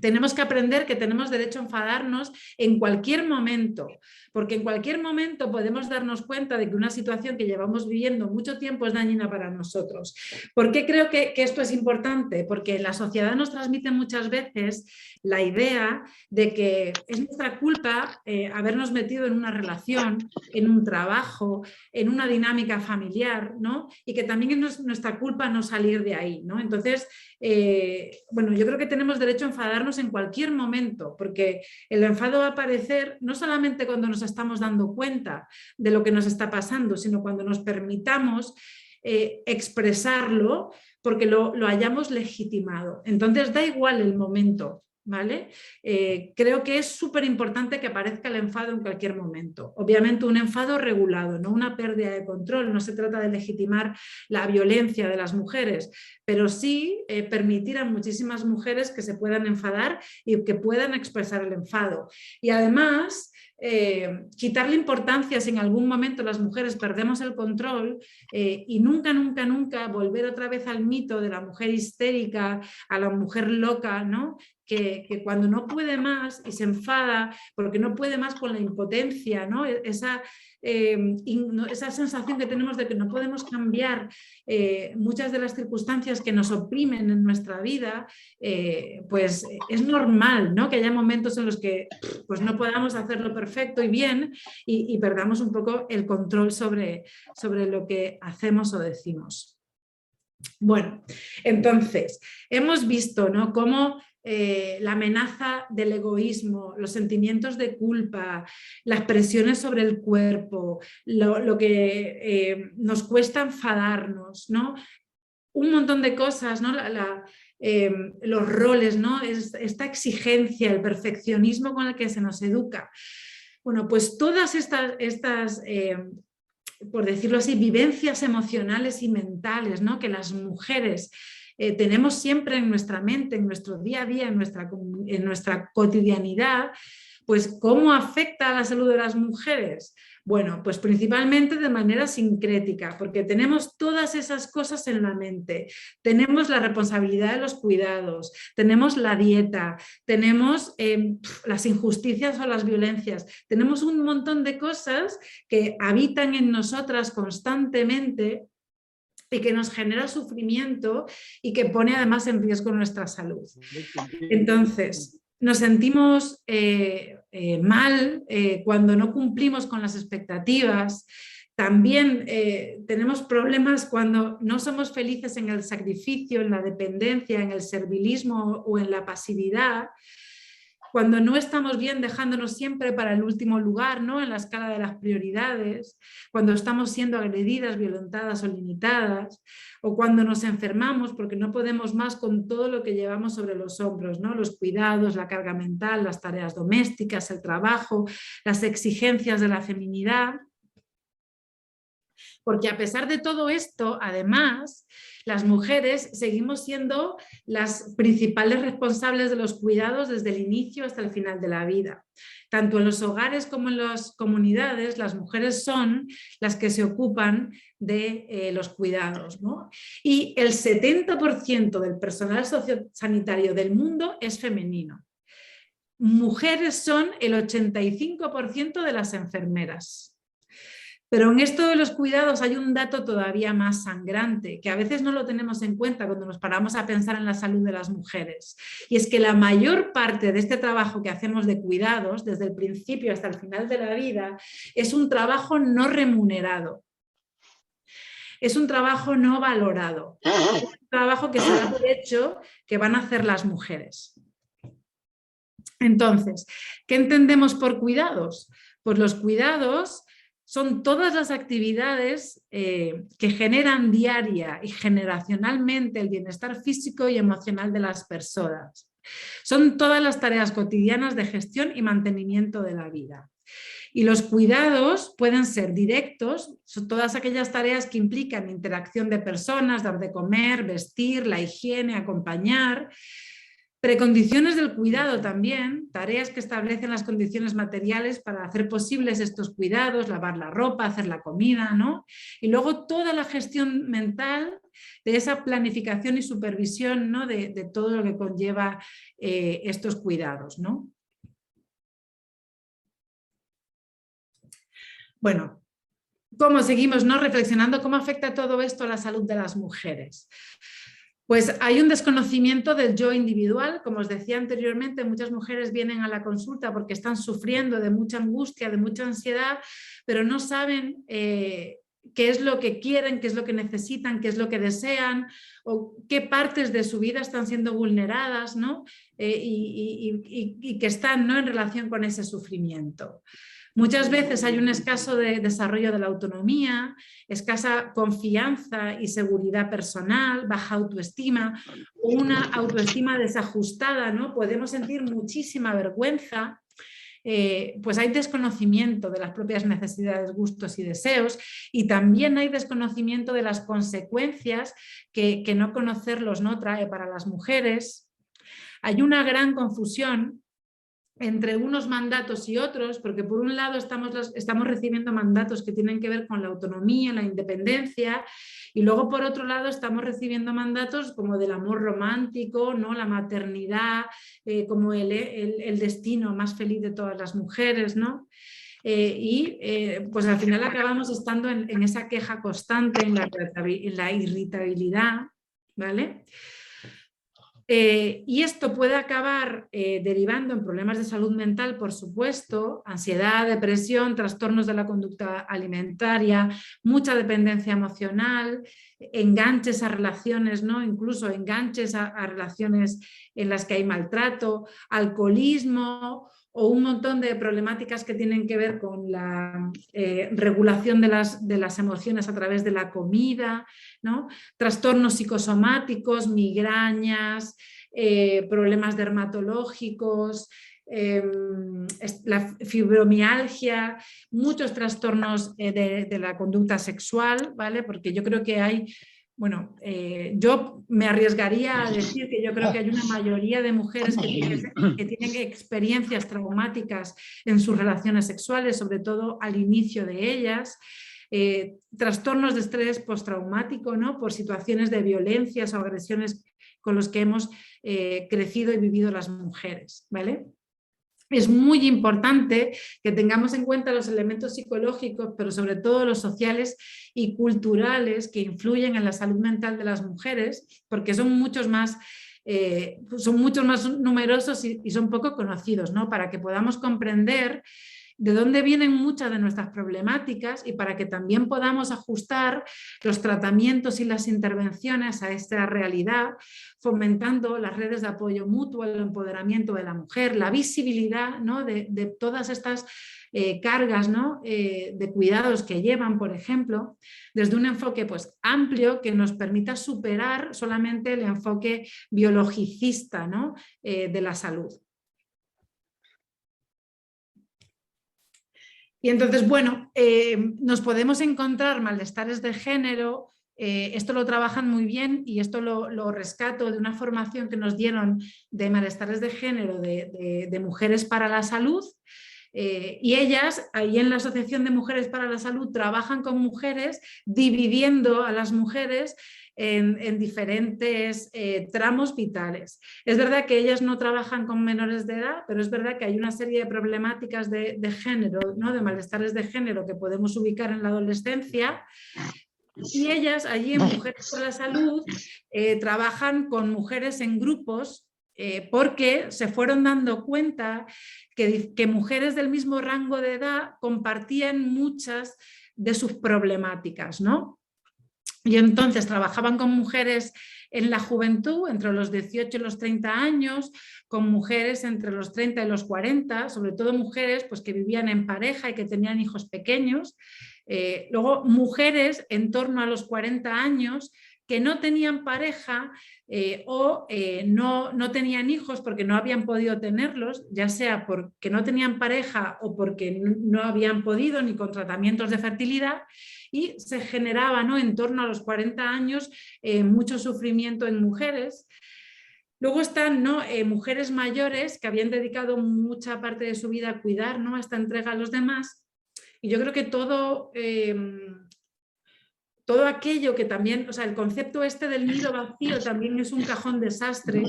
tenemos que aprender que tenemos derecho a enfadarnos en cualquier momento, porque en cualquier momento podemos darnos cuenta de que una situación que llevamos viviendo mucho tiempo es dañina para nosotros. ¿Por qué creo que esto es importante? Porque la sociedad nos transmite muchas veces la idea de que es nuestra culpa habernos metido en una relación, en un trabajo, en una dinámica familiar, ¿no? Y que también es nuestra culpa no salir de ahí, ¿no? Entonces, bueno, yo creo que tenemos derecho a enfadarnos en cualquier momento, porque el enfado va a aparecer no solamente cuando nos estamos dando cuenta de lo que nos está pasando, sino cuando nos permitamos expresarlo porque lo hayamos legitimado. Entonces da igual el momento, ¿vale? Creo que es súper importante que aparezca el enfado en cualquier momento. Obviamente un enfado regulado, no una pérdida de control, no se trata de legitimar la violencia de las mujeres, pero sí permitir a muchísimas mujeres que se puedan enfadar y que puedan expresar el enfado. Y además, quitarle importancia si en algún momento las mujeres perdemos el control y nunca, nunca, nunca volver otra vez al mito de la mujer histérica, a la mujer loca, ¿no? que cuando no puede más y se enfada porque no puede más con la impotencia, ¿no? Esa sensación que tenemos de que no podemos cambiar muchas de las circunstancias que nos oprimen en nuestra vida, pues es normal, ¿no? Que haya momentos en los que pues no podamos hacerlo perfecto y bien y perdamos un poco el control sobre lo que hacemos o decimos. Bueno, entonces, hemos visto, ¿no?, cómo la amenaza del egoísmo, los sentimientos de culpa, las presiones sobre el cuerpo, lo que nos cuesta enfadarnos, ¿no? Un montón de cosas, ¿no? Los roles, ¿no? Esta exigencia, el perfeccionismo con el que se nos educa. Bueno, pues todas estas por decirlo así, vivencias emocionales y mentales, ¿no?, que las mujeres tenemos siempre en nuestra mente, en nuestro día a día, en nuestra cotidianidad, pues ¿cómo afecta a la salud de las mujeres? Bueno, pues principalmente de manera sincrética, porque tenemos todas esas cosas en la mente. Tenemos la responsabilidad de los cuidados, tenemos la dieta, tenemos las injusticias o las violencias, tenemos un montón de cosas que habitan en nosotras constantemente y que nos genera sufrimiento y que pone además en riesgo nuestra salud. Entonces, nos sentimos mal cuando no cumplimos con las expectativas. También tenemos problemas cuando no somos felices en el sacrificio, en la dependencia, en el servilismo o en la pasividad. Cuando no estamos bien dejándonos siempre para el último lugar, ¿no?, en la escala de las prioridades, cuando estamos siendo agredidas, violentadas o limitadas, o cuando nos enfermamos porque no podemos más con todo lo que llevamos sobre los hombros, ¿no?, los cuidados, la carga mental, las tareas domésticas, el trabajo, las exigencias de la feminidad. Porque a pesar de todo esto, además, las mujeres seguimos siendo las principales responsables de los cuidados desde el inicio hasta el final de la vida. Tanto en los hogares como en las comunidades, las mujeres son las que se ocupan de los cuidados, ¿no? Y el 70% del personal sociosanitario del mundo es femenino. Mujeres son el 85% de las enfermeras. Pero en esto de los cuidados hay un dato todavía más sangrante, que a veces no lo tenemos en cuenta cuando nos paramos a pensar en la salud de las mujeres. Y es que la mayor parte de este trabajo que hacemos de cuidados, desde el principio hasta el final de la vida, es un trabajo no remunerado. Es un trabajo no valorado. Es un trabajo que se da por hecho que van a hacer las mujeres. Entonces, ¿qué entendemos por cuidados? Pues los cuidados son todas las actividades que generan diaria y generacionalmente el bienestar físico y emocional de las personas. Son todas las tareas cotidianas de gestión y mantenimiento de la vida. Y los cuidados pueden ser directos, son todas aquellas tareas que implican interacción de personas, dar de comer, vestir, la higiene, acompañar. Precondiciones del cuidado también, tareas que establecen las condiciones materiales para hacer posibles estos cuidados, lavar la ropa, hacer la comida, ¿no? Y luego toda la gestión mental de esa planificación y supervisión, ¿no?, de todo lo que conlleva estos cuidados, ¿no? Bueno, ¿cómo seguimos, ¿no?, reflexionando cómo afecta todo esto a la salud de las mujeres? Pues hay un desconocimiento del yo individual. Como os decía anteriormente, muchas mujeres vienen a la consulta porque están sufriendo de mucha angustia, de mucha ansiedad, pero no saben qué es lo que quieren, qué es lo que necesitan, qué es lo que desean o qué partes de su vida están siendo vulneradas, ¿no? Y que están, ¿no?, en relación con ese sufrimiento. Muchas veces hay un escaso desarrollo de la autonomía, escasa confianza y seguridad personal, baja autoestima, una autoestima desajustada, ¿no? Podemos sentir muchísima vergüenza, pues hay desconocimiento de las propias necesidades, gustos y deseos, y también hay desconocimiento de las consecuencias que no conocerlos, ¿no?, trae para las mujeres. Hay una gran confusión entre unos mandatos y otros, porque por un lado estamos recibiendo mandatos que tienen que ver con la autonomía, la independencia, y luego por otro lado estamos recibiendo mandatos como del amor romántico, ¿no? La maternidad, como el destino más feliz de todas las mujeres, ¿no? Pues al final acabamos estando en esa queja constante, en la irritabilidad, ¿vale? Y esto puede acabar derivando en problemas de salud mental, por supuesto, ansiedad, depresión, trastornos de la conducta alimentaria, mucha dependencia emocional, enganches a relaciones, ¿no? Incluso enganches a relaciones en las que hay maltrato, alcoholismo o un montón de problemáticas que tienen que ver con la regulación de las emociones a través de la comida, ¿no? Trastornos psicosomáticos, migrañas, problemas dermatológicos, la fibromialgia, muchos trastornos de la conducta sexual, ¿vale? Porque yo creo que hay, bueno, yo me arriesgaría a decir que yo creo que hay una mayoría de mujeres que tienen experiencias traumáticas en sus relaciones sexuales, sobre todo al inicio de ellas. Trastornos de estrés postraumático, ¿no? Por situaciones de violencias o agresiones con los que hemos crecido y vivido las mujeres, ¿vale? Es muy importante que tengamos en cuenta los elementos psicológicos, pero sobre todo los sociales y culturales que influyen en la salud mental de las mujeres, porque son muchos más numerosos y son poco conocidos, ¿no? Para que podamos comprender de dónde vienen muchas de nuestras problemáticas y para que también podamos ajustar los tratamientos y las intervenciones a esta realidad, fomentando las redes de apoyo mutuo, el empoderamiento de la mujer, la visibilidad, ¿no? de todas estas cargas, ¿no? De cuidados que llevan, por ejemplo, desde un enfoque pues, amplio que nos permita superar solamente el enfoque biologicista, ¿no? De la salud. Y entonces, bueno, nos podemos encontrar malestares de género, esto lo trabajan muy bien y esto lo rescato de una formación que nos dieron de malestares de género de Mujeres para la Salud. Y ellas, ahí en la Asociación de Mujeres para la Salud, trabajan con mujeres, dividiendo a las mujeres en diferentes tramos vitales. Es verdad que ellas no trabajan con menores de edad, pero es verdad que hay una serie de problemáticas de género, ¿no? De malestares de género que podemos ubicar en la adolescencia. Y ellas, allí en Mujeres por la Salud, trabajan con mujeres en grupos porque se fueron dando cuenta que mujeres del mismo rango de edad compartían muchas de sus problemáticas, ¿no? Y entonces trabajaban con mujeres en la juventud, entre los 18 y los 30 años, con mujeres entre los 30 y los 40, sobre todo mujeres pues, que vivían en pareja y que tenían hijos pequeños. Luego, mujeres en torno a los 40 años que no tenían pareja o no tenían hijos porque no habían podido tenerlos, ya sea porque no tenían pareja o porque no habían podido ni con tratamientos de fertilidad, y se generaba, ¿no? En torno a los 40 años mucho sufrimiento en mujeres. Luego están, ¿no? Mujeres mayores que habían dedicado mucha parte de su vida a cuidar, ¿no? A esta entrega a los demás. Y yo creo que todo aquello que también, o sea, el concepto este del nido vacío también es un cajón desastre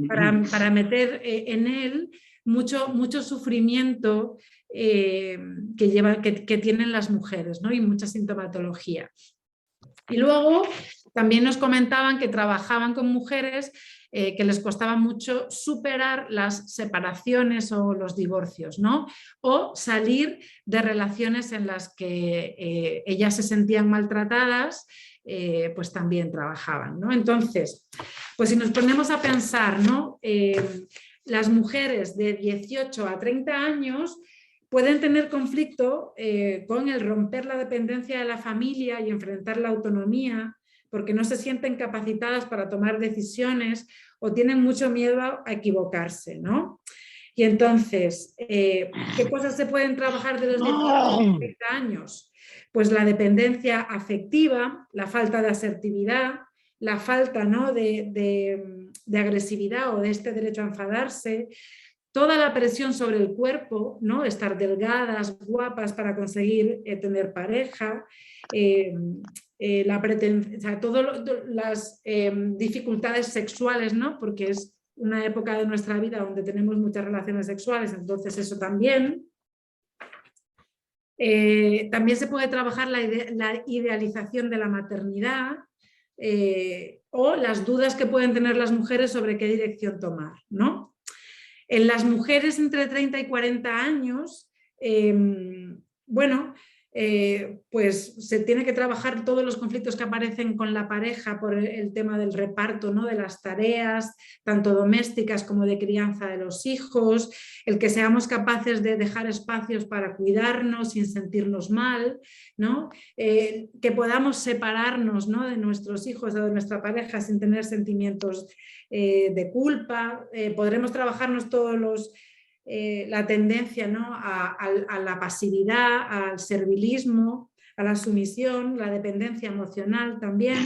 para meter en él mucho sufrimiento que tienen las mujeres, ¿no? Y mucha sintomatología. Y luego también nos comentaban que trabajaban con mujeres que les costaba mucho superar las separaciones o los divorcios, ¿no? O salir de relaciones en las que ellas se sentían maltratadas, pues también trabajaban, ¿no? Entonces, pues si nos ponemos a pensar, ¿no? Las mujeres de 18 a 30 años pueden tener conflicto con el romper la dependencia de la familia y enfrentar la autonomía, porque no se sienten capacitadas para tomar decisiones o tienen mucho miedo a equivocarse, ¿no? Y entonces, ¿qué cosas se pueden trabajar de los 18 a 30 años? Pues la dependencia afectiva, la falta de asertividad, la falta, ¿no? de agresividad o de este derecho a enfadarse, toda la presión sobre el cuerpo, ¿no? Estar delgadas, guapas para conseguir tener pareja, o sea, todas las dificultades sexuales, ¿no? Porque es una época de nuestra vida donde tenemos muchas relaciones sexuales, entonces eso también. También se puede trabajar la idealización de la maternidad o las dudas que pueden tener las mujeres sobre qué dirección tomar, ¿no? En las mujeres entre 30 y 40 años, bueno, pues se tiene que trabajar todos los conflictos que aparecen con la pareja por el tema del reparto, ¿no? De las tareas, tanto domésticas como de crianza de los hijos, el que seamos capaces de dejar espacios para cuidarnos sin sentirnos mal, ¿no? Que podamos separarnos, ¿no? De nuestros hijos o de nuestra pareja sin tener sentimientos de culpa. Podremos trabajarnos todos los la tendencia, ¿no? a la pasividad, al servilismo, a la sumisión, la dependencia emocional también.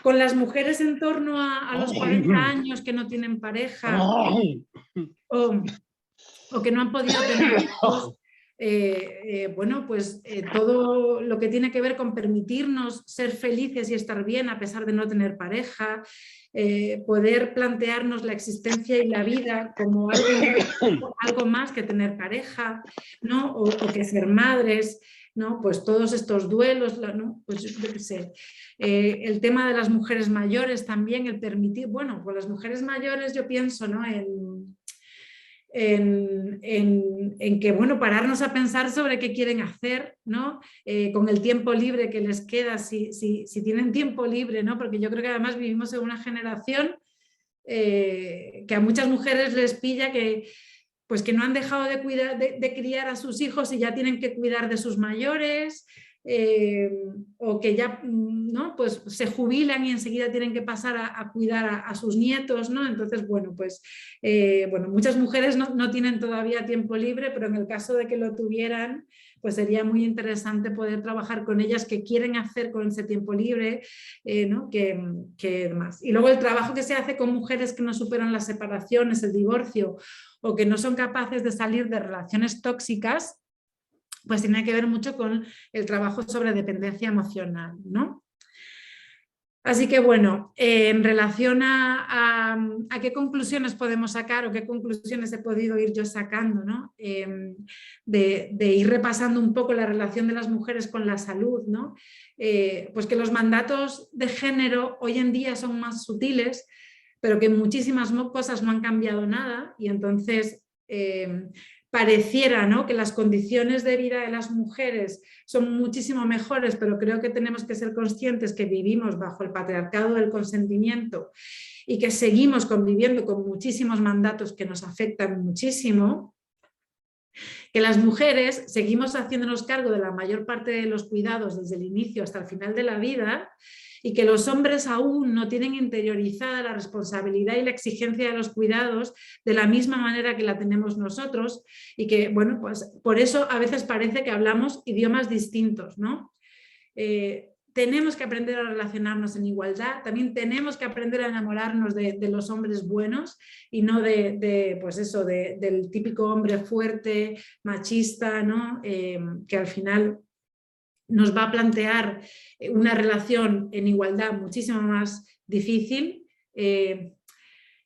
Con las mujeres en torno a los 40 años que no tienen pareja o que no han podido tener hijos, bueno, pues todo lo que tiene que ver con permitirnos ser felices y estar bien a pesar de no tener pareja, poder plantearnos la existencia y la vida como algo más que tener pareja, ¿no? O que ser madres, ¿no? Pues todos estos duelos, ¿no? Pues yo qué sé. El tema de las mujeres mayores también, el permitir, bueno, pues las mujeres mayores yo pienso, ¿no? En que, bueno, pararnos a pensar sobre qué quieren hacer, ¿no? Con el tiempo libre que les queda, si tienen tiempo libre, ¿no? Porque yo creo que además vivimos en una generación que a muchas mujeres les pilla pues que no han dejado de criar a sus hijos y ya tienen que cuidar de sus mayores, o que ya, ¿no? Pues se jubilan y enseguida tienen que pasar a cuidar a sus nietos, ¿no? Entonces, bueno, pues bueno, muchas mujeres no tienen todavía tiempo libre, pero en el caso de que lo tuvieran, pues sería muy interesante poder trabajar con ellas qué quieren hacer con ese tiempo libre, ¿no? Que más. Y luego el trabajo que se hace con mujeres que no superan las separaciones, el divorcio, o que no son capaces de salir de relaciones tóxicas, pues tiene que ver mucho con el trabajo sobre dependencia emocional, ¿no? Así que bueno, en relación a qué conclusiones podemos sacar o qué conclusiones he podido ir yo sacando, ¿no? De ir repasando un poco la relación de las mujeres con la salud, ¿no? Pues que los mandatos de género hoy en día son más sutiles, pero que muchísimas cosas no han cambiado nada y entonces pareciera, ¿no? Que las condiciones de vida de las mujeres son muchísimo mejores, pero creo que tenemos que ser conscientes que vivimos bajo el patriarcado del consentimiento y que seguimos conviviendo con muchísimos mandatos que nos afectan muchísimo, que las mujeres seguimos haciéndonos cargo de la mayor parte de los cuidados desde el inicio hasta el final de la vida y que los hombres aún no tienen interiorizada la responsabilidad y la exigencia de los cuidados de la misma manera que la tenemos nosotros y que, bueno, pues por eso a veces parece que hablamos idiomas distintos, ¿no? Tenemos que aprender a relacionarnos en igualdad, también tenemos que aprender a enamorarnos de los hombres buenos y no pues eso, del típico hombre fuerte, machista, ¿no? Que al final nos va a plantear una relación en igualdad muchísimo más difícil.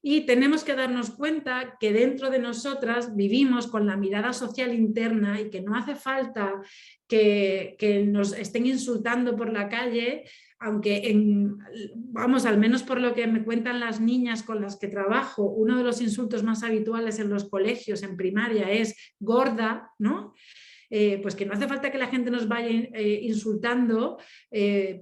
Y tenemos que darnos cuenta que dentro de nosotras vivimos con la mirada social interna y que no hace falta que nos estén insultando por la calle, aunque vamos, al menos por lo que me cuentan las niñas con las que trabajo, uno de los insultos más habituales en los colegios, en primaria, es gorda, ¿no? Pues que no hace falta que la gente nos vaya insultando,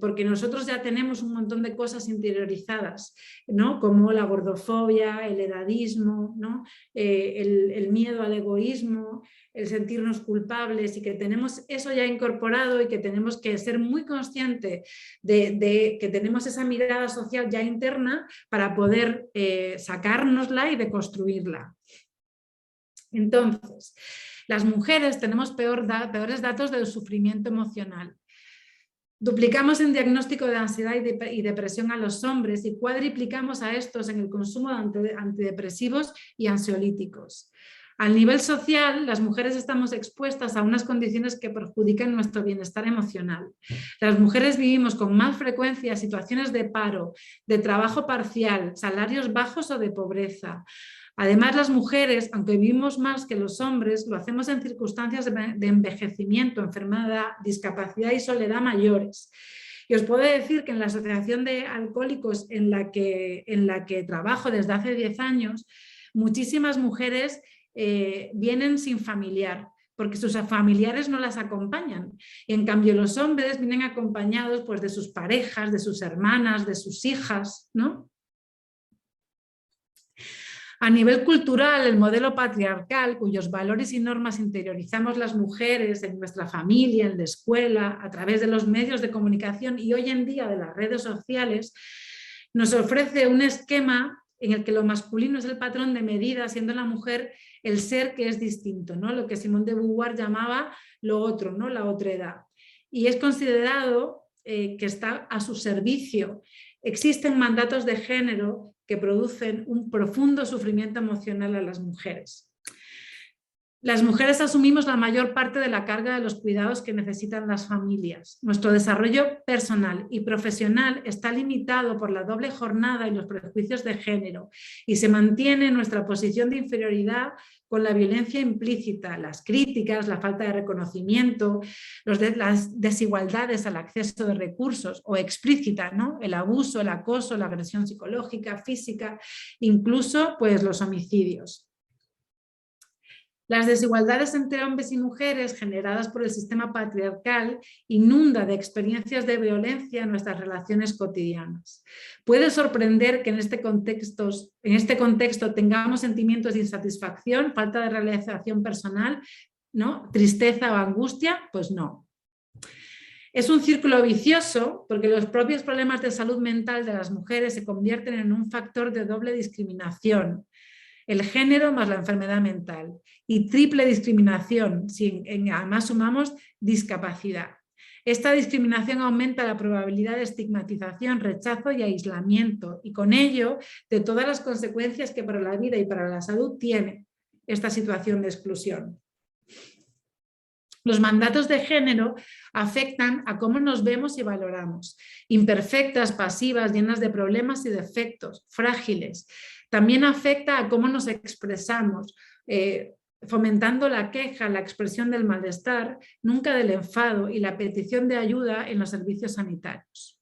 porque nosotros ya tenemos un montón de cosas interiorizadas, ¿no? Como la gordofobia, el edadismo, ¿no? El miedo al egoísmo, el sentirnos culpables y que tenemos eso ya incorporado y que tenemos que ser muy conscientes de que tenemos esa mirada social ya interna para poder sacárnosla y deconstruirla. Entonces, las mujeres tenemos peores datos del sufrimiento emocional. Duplicamos en diagnóstico de ansiedad y depresión a los hombres y cuadriplicamos a estos en el consumo de antidepresivos y ansiolíticos. Al nivel social, las mujeres estamos expuestas a unas condiciones que perjudican nuestro bienestar emocional. Las mujeres vivimos con más frecuencia situaciones de paro, de trabajo parcial, salarios bajos o de pobreza. Además, las mujeres, aunque vivimos más que los hombres, lo hacemos en circunstancias de envejecimiento, enfermedad, discapacidad y soledad mayores. Y os puedo decir que en la Asociación de Alcohólicos en la que trabajo desde hace 10 años, muchísimas mujeres vienen sin familiar, porque sus familiares no las acompañan. Y en cambio los hombres vienen acompañados pues, de sus parejas, de sus hermanas, de sus hijas, ¿no? A nivel cultural, el modelo patriarcal, cuyos valores y normas interiorizamos las mujeres en nuestra familia, en la escuela, a través de los medios de comunicación y hoy en día de las redes sociales, nos ofrece un esquema en el que lo masculino es el patrón de medida, siendo la mujer el ser que es distinto, ¿no? Lo que Simone de Beauvoir llamaba lo otro, ¿no? La otredad. Y es considerado que está a su servicio. Existen mandatos de género que producen un profundo sufrimiento emocional a las mujeres. Las mujeres asumimos la mayor parte de la carga de los cuidados que necesitan las familias. Nuestro desarrollo personal y profesional está limitado por la doble jornada y los prejuicios de género y se mantiene nuestra posición de inferioridad con la violencia implícita, las críticas, la falta de reconocimiento, las desigualdades al acceso de recursos o explícita, ¿no? El abuso, el acoso, la agresión psicológica, física, incluso pues, los homicidios. Las desigualdades entre hombres y mujeres generadas por el sistema patriarcal inunda de experiencias de violencia nuestras relaciones cotidianas. Puede sorprender que en este contexto tengamos sentimientos de insatisfacción, falta de realización personal, ¿no? Tristeza o angustia, pues no. Es un círculo vicioso porque los propios problemas de salud mental de las mujeres se convierten en un factor de doble discriminación. El género más la enfermedad mental y triple discriminación, si además sumamos discapacidad. Esta discriminación aumenta la probabilidad de estigmatización, rechazo y aislamiento y con ello de todas las consecuencias que para la vida y para la salud tiene esta situación de exclusión. Los mandatos de género afectan a cómo nos vemos y valoramos, imperfectas, pasivas, llenas de problemas y defectos, frágiles. También afecta a cómo nos expresamos, fomentando la queja, la expresión del malestar, nunca del enfado y la petición de ayuda en los servicios sanitarios.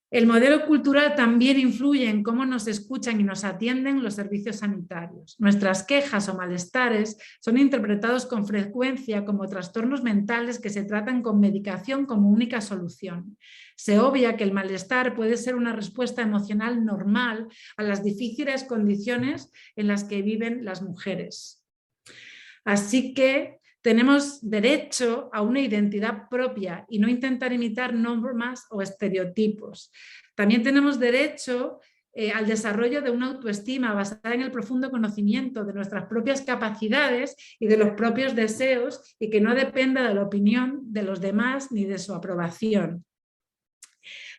El modelo cultural también influye en cómo nos escuchan y nos atienden los servicios sanitarios. Nuestras quejas o malestares son interpretados con frecuencia como trastornos mentales que se tratan con medicación como única solución. Se obvia que el malestar puede ser una respuesta emocional normal a las difíciles condiciones en las que viven las mujeres. Así que tenemos derecho a una identidad propia y no intentar imitar normas o estereotipos. También tenemos derecho al desarrollo de una autoestima basada en el profundo conocimiento de nuestras propias capacidades y de los propios deseos y que no dependa de la opinión de los demás ni de su aprobación.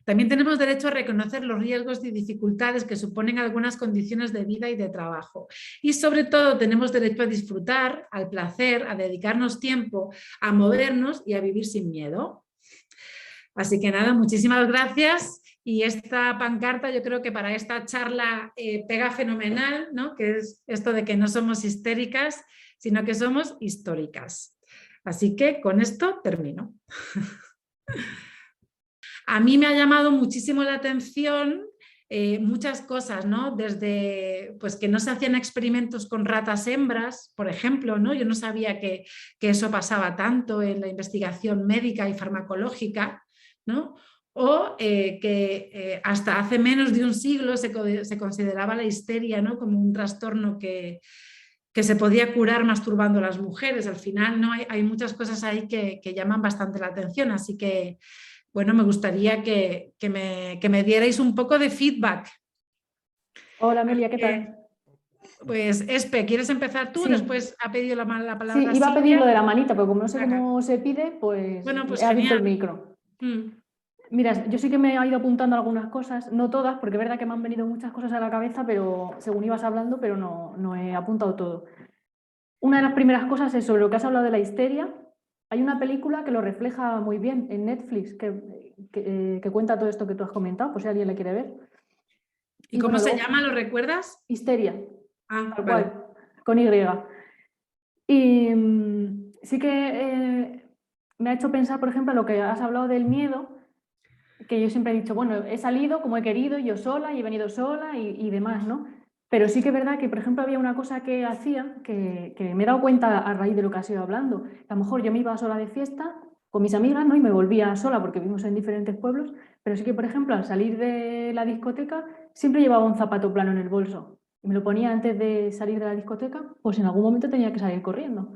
También tenemos derecho a reconocer los riesgos y dificultades que suponen algunas condiciones de vida y de trabajo. Y sobre todo tenemos derecho a disfrutar, al placer, a dedicarnos tiempo, a movernos y a vivir sin miedo. Así que nada, muchísimas gracias. Y esta pancarta yo creo que para esta charla pega fenomenal, ¿no? Que es esto de que no somos histéricas, sino que somos históricas. Así que con esto termino. A mí me ha llamado muchísimo la atención muchas cosas, ¿no? Desde pues, que no se hacían experimentos con ratas hembras, por ejemplo, ¿no? Yo no sabía que eso pasaba tanto en la investigación médica y farmacológica, ¿no? O que hasta hace menos de un siglo se consideraba la histeria, ¿no? Como un trastorno que se podía curar masturbando a las mujeres. Al final, ¿no? Hay muchas cosas ahí que llaman bastante la atención, así que bueno, me gustaría que me dierais un poco de feedback. Hola Amelia, ¿qué tal? Pues Espe, ¿quieres empezar tú? Sí. Después ha pedido la palabra Sí, iba a Silvia. pedir lo de la manita, pero como no sé cómo se pide, pues, bueno, pues he abierto el genial. micro. Mm. Mira, yo sí que me he ido apuntando algunas cosas, no todas, porque es verdad que me han venido muchas cosas a la cabeza, pero según ibas hablando, pero no he apuntado todo. Una de las primeras cosas es sobre lo que has hablado de la histeria. Hay una película que lo refleja muy bien en Netflix, que cuenta todo esto que tú has comentado, por si alguien la quiere ver. ¿Y Y cómo bueno, se luego, llama? ¿Lo recuerdas? Histeria, Ah, tal vale. cual, con Y. Y sí que me ha hecho pensar, por ejemplo, lo que has hablado del miedo, que yo siempre he dicho, bueno, he salido como he querido, yo sola, y he venido sola y demás, ¿no? Pero sí que es verdad que, por ejemplo, había una cosa que hacía que me he dado cuenta a raíz de lo que has ido hablando. A lo mejor yo me iba sola de fiesta con mis amigas, ¿no? Y me volvía sola porque vivimos en diferentes pueblos, pero sí que, por ejemplo, al salir de la discoteca siempre llevaba un zapato plano en el bolso. Y me lo ponía antes de salir de la discoteca, pues en algún momento tenía que salir corriendo,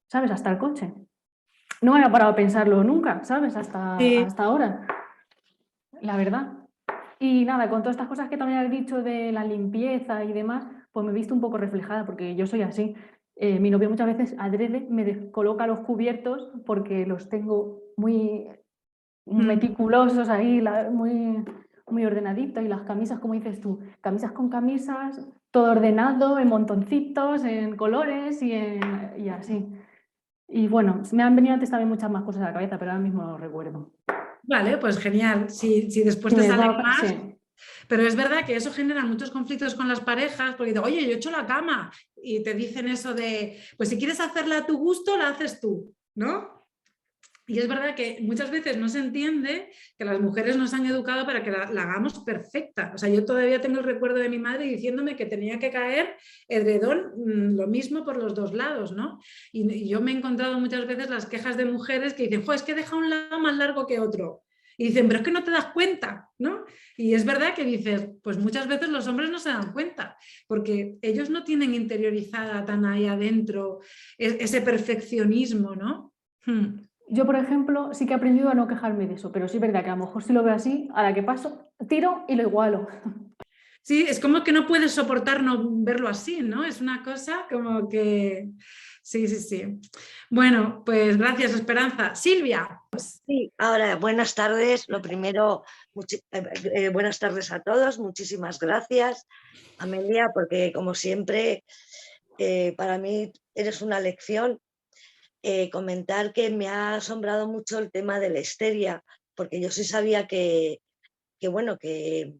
¿sabes? Hasta el coche. No me había parado a pensarlo nunca, ¿sabes? Sí. Hasta ahora, la verdad. Y nada, con todas estas cosas que también has dicho de la limpieza y demás, pues me he visto un poco reflejada porque yo soy así. Mi novio muchas veces adrede me descoloca los cubiertos porque los tengo muy Mm. meticulosos ahí, muy ordenaditos. Y las camisas, como dices tú, camisas con camisas, todo ordenado, en montoncitos, en colores y así. Y bueno, me han venido antes también muchas más cosas a la cabeza, pero ahora mismo no recuerdo. Vale, pues genial. Si después Si te me salen da, más, sí. pero es verdad que eso genera muchos conflictos con las parejas, porque dicen, oye, yo he hecho la cama, y te dicen eso de, pues si quieres hacerla a tu gusto, la haces tú, ¿no? Y es verdad que muchas veces no se entiende que las mujeres nos han educado para que la hagamos perfecta. O sea, yo todavía tengo el recuerdo de mi madre diciéndome que tenía que caer edredón lo mismo por los dos lados, ¿no? Y yo me he encontrado muchas veces las quejas de mujeres que dicen, es que deja un lado más largo que otro. Y dicen, pero es que no te das cuenta, ¿no? Y es verdad que dices, pues muchas veces los hombres no se dan cuenta, porque ellos no tienen interiorizada tan ahí adentro ese perfeccionismo, ¿no? Yo, por ejemplo, sí que he aprendido a no quejarme de eso, pero sí es verdad que a lo mejor si lo veo así, a la que paso, tiro y lo igualo. Sí, es como que no puedes soportar no verlo así, ¿no? Es una cosa como que... Sí, sí, sí. Bueno, pues gracias, Esperanza. Silvia. Sí, ahora, buenas tardes. Lo primero, buenas tardes a todos. Muchísimas gracias, Amelia, porque como siempre, para mí eres una lección. Comentar que me ha asombrado mucho el tema de la histeria, porque yo sí sabía bueno, que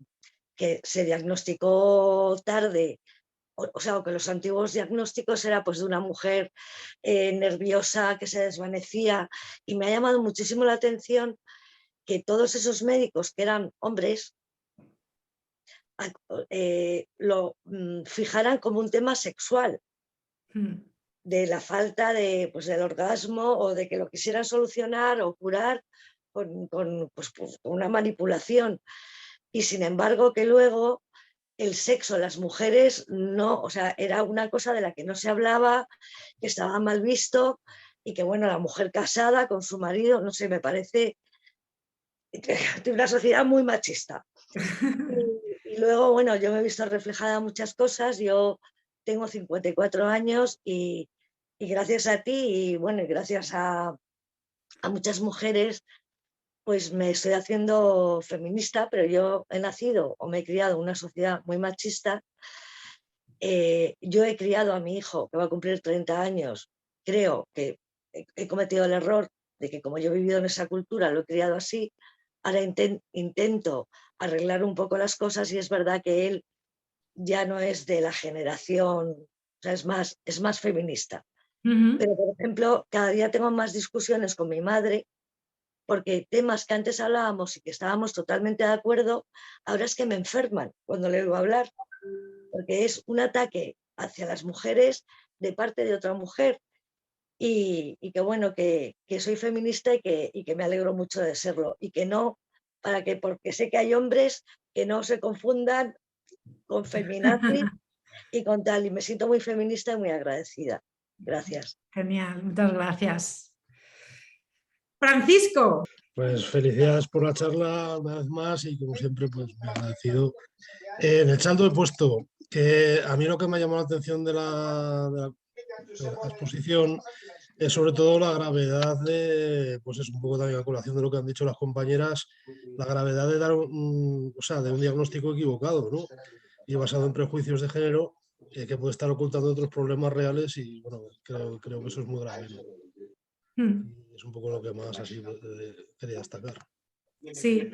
se diagnosticó tarde, o sea, que los antiguos diagnósticos era pues de una mujer nerviosa que se desvanecía, y me ha llamado muchísimo la atención que todos esos médicos que eran hombres lo fijaran como un tema sexual, de la falta de, pues, del orgasmo, o de que lo quisieran solucionar o curar pues, con una manipulación. Y sin embargo que luego el sexo, las mujeres no, o sea, era una cosa de la que no se hablaba, que estaba mal visto, y que bueno, la mujer casada con su marido, no sé, me parece de una sociedad muy machista. Y luego, bueno, yo me he visto reflejada en muchas cosas. Yo tengo 54 años y gracias a ti y bueno, y gracias a muchas mujeres, pues me estoy haciendo feminista, pero yo he nacido o me he criado en una sociedad muy machista. Yo he criado a mi hijo, que va a cumplir 30 años. Creo que he cometido el error de que, como yo he vivido en esa cultura, lo he criado así. Ahora intento arreglar un poco las cosas, y es verdad que él ya no es de la generación, o sea, es más feminista. Pero, por ejemplo, cada día tengo más discusiones con mi madre, porque temas que antes hablábamos y que estábamos totalmente de acuerdo, ahora es que me enferman cuando le oigo hablar, porque es un ataque hacia las mujeres de parte de otra mujer. Y que bueno, que soy feminista y que me alegro mucho de serlo, y que no, porque sé que hay hombres que no se confundan con feminazi y con tal, y me siento muy feminista y muy agradecida. Gracias. Genial, muchas gracias. Francisco. Pues felicidades por la charla una vez más, y como siempre pues me he agradecido. En el saldo he puesto que a mí lo que me ha llamado la atención de la exposición es sobre todo la gravedad de, pues es un poco también a colación de lo que han dicho las compañeras, la gravedad de dar o sea, de un diagnóstico equivocado, ¿no? Y basado en prejuicios de género, que puede estar ocultando otros problemas reales y bueno, creo que eso es muy grave, ¿no? Es un poco lo que más así quería destacar. Sí,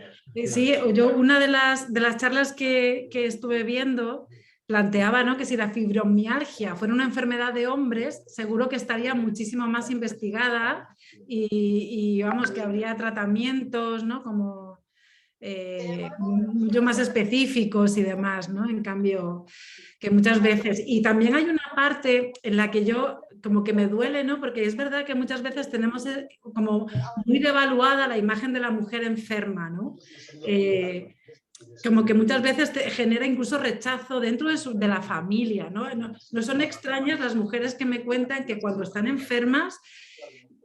sí, yo una de las charlas que estuve viendo planteaba, ¿no?, que si la fibromialgia fuera una enfermedad de hombres, seguro que estaría muchísimo más investigada y vamos, que habría tratamientos, ¿no?, como mucho más específicos y demás, ¿no? En cambio, que muchas veces, y también hay una parte en la que yo como que me duele, ¿no? Porque es verdad que muchas veces tenemos como muy devaluada la imagen de la mujer enferma, ¿no? Como que muchas veces genera incluso rechazo dentro de la familia, ¿no? No son extrañas las mujeres que me cuentan que cuando están enfermas,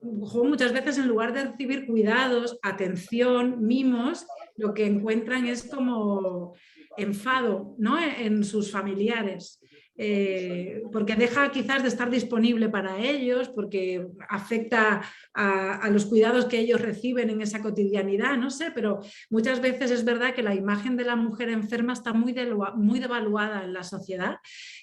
muchas veces en lugar de recibir cuidados, atención, mimos, lo que encuentran es como enfado, ¿no?, en sus familiares. Porque deja quizás de estar disponible para ellos, porque afecta a los cuidados que ellos reciben en esa cotidianidad, no sé, pero muchas veces es verdad que la imagen de la mujer enferma está muy devaluada en la sociedad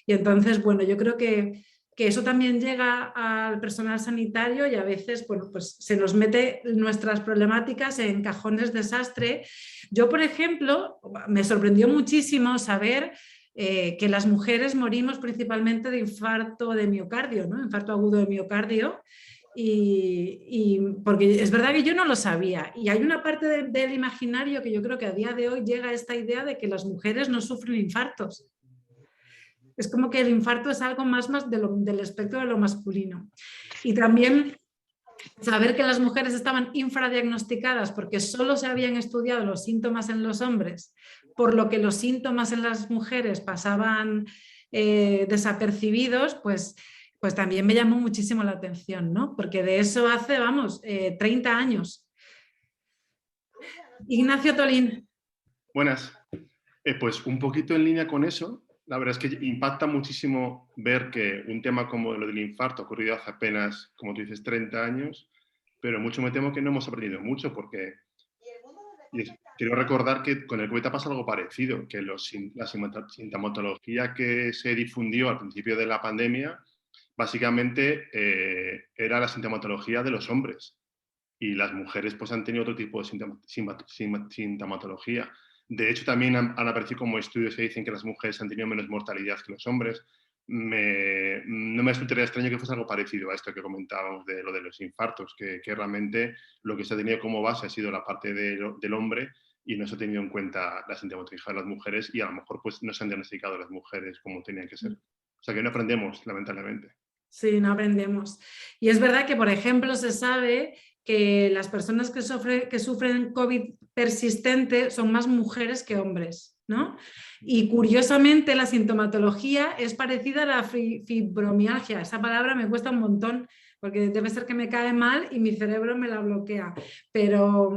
y entonces, bueno, yo creo que eso también llega al personal sanitario y a veces, bueno, pues se nos mete nuestras problemáticas en cajones desastre. Yo, por ejemplo, me sorprendió muchísimo saber que las mujeres morimos principalmente de infarto de miocardio, ¿no? Infarto agudo de miocardio. Porque es verdad que yo no lo sabía. Y hay una parte del imaginario que yo creo que a día de hoy llega a esta idea de que las mujeres no sufren infartos. Es como que el infarto es algo más del espectro de lo masculino. Y también saber que las mujeres estaban infradiagnosticadas porque solo se habían estudiado los síntomas en los hombres, por lo que los síntomas en las mujeres pasaban desapercibidos, pues también me llamó muchísimo la atención, ¿no? Porque de eso hace, vamos, 30 años. Ignacio Tolín. Buenas. Pues un poquito en línea con eso, la verdad es que impacta muchísimo ver que un tema como lo del infarto ha ocurrido hace apenas, como tú dices, 30 años, pero mucho me temo que no hemos aprendido mucho porque quiero recordar que con el COVID ha pasado algo parecido, que la sintomatología que se difundió al principio de la pandemia básicamente era la sintomatología de los hombres y las mujeres pues han tenido otro tipo de sintomatología. De hecho, también han aparecido como estudios que dicen que las mujeres han tenido menos mortalidad que los hombres. No me resultaría extraño que fuese algo parecido a esto que comentábamos de lo de los infartos, que realmente lo que se ha tenido como base ha sido la parte del hombre y no se ha tenido en cuenta la sintomatología de las mujeres y a lo mejor pues, no se han diagnosticado las mujeres como tenían que ser. O sea que no aprendemos, lamentablemente. Sí, no aprendemos. Y es verdad que, por ejemplo, se sabe que las personas que sufren COVID persistente son más mujeres que hombres, ¿no? Y curiosamente la sintomatología es parecida a la fibromialgia. Esa palabra me cuesta un montón porque debe ser que me cae mal y mi cerebro me la bloquea. Pero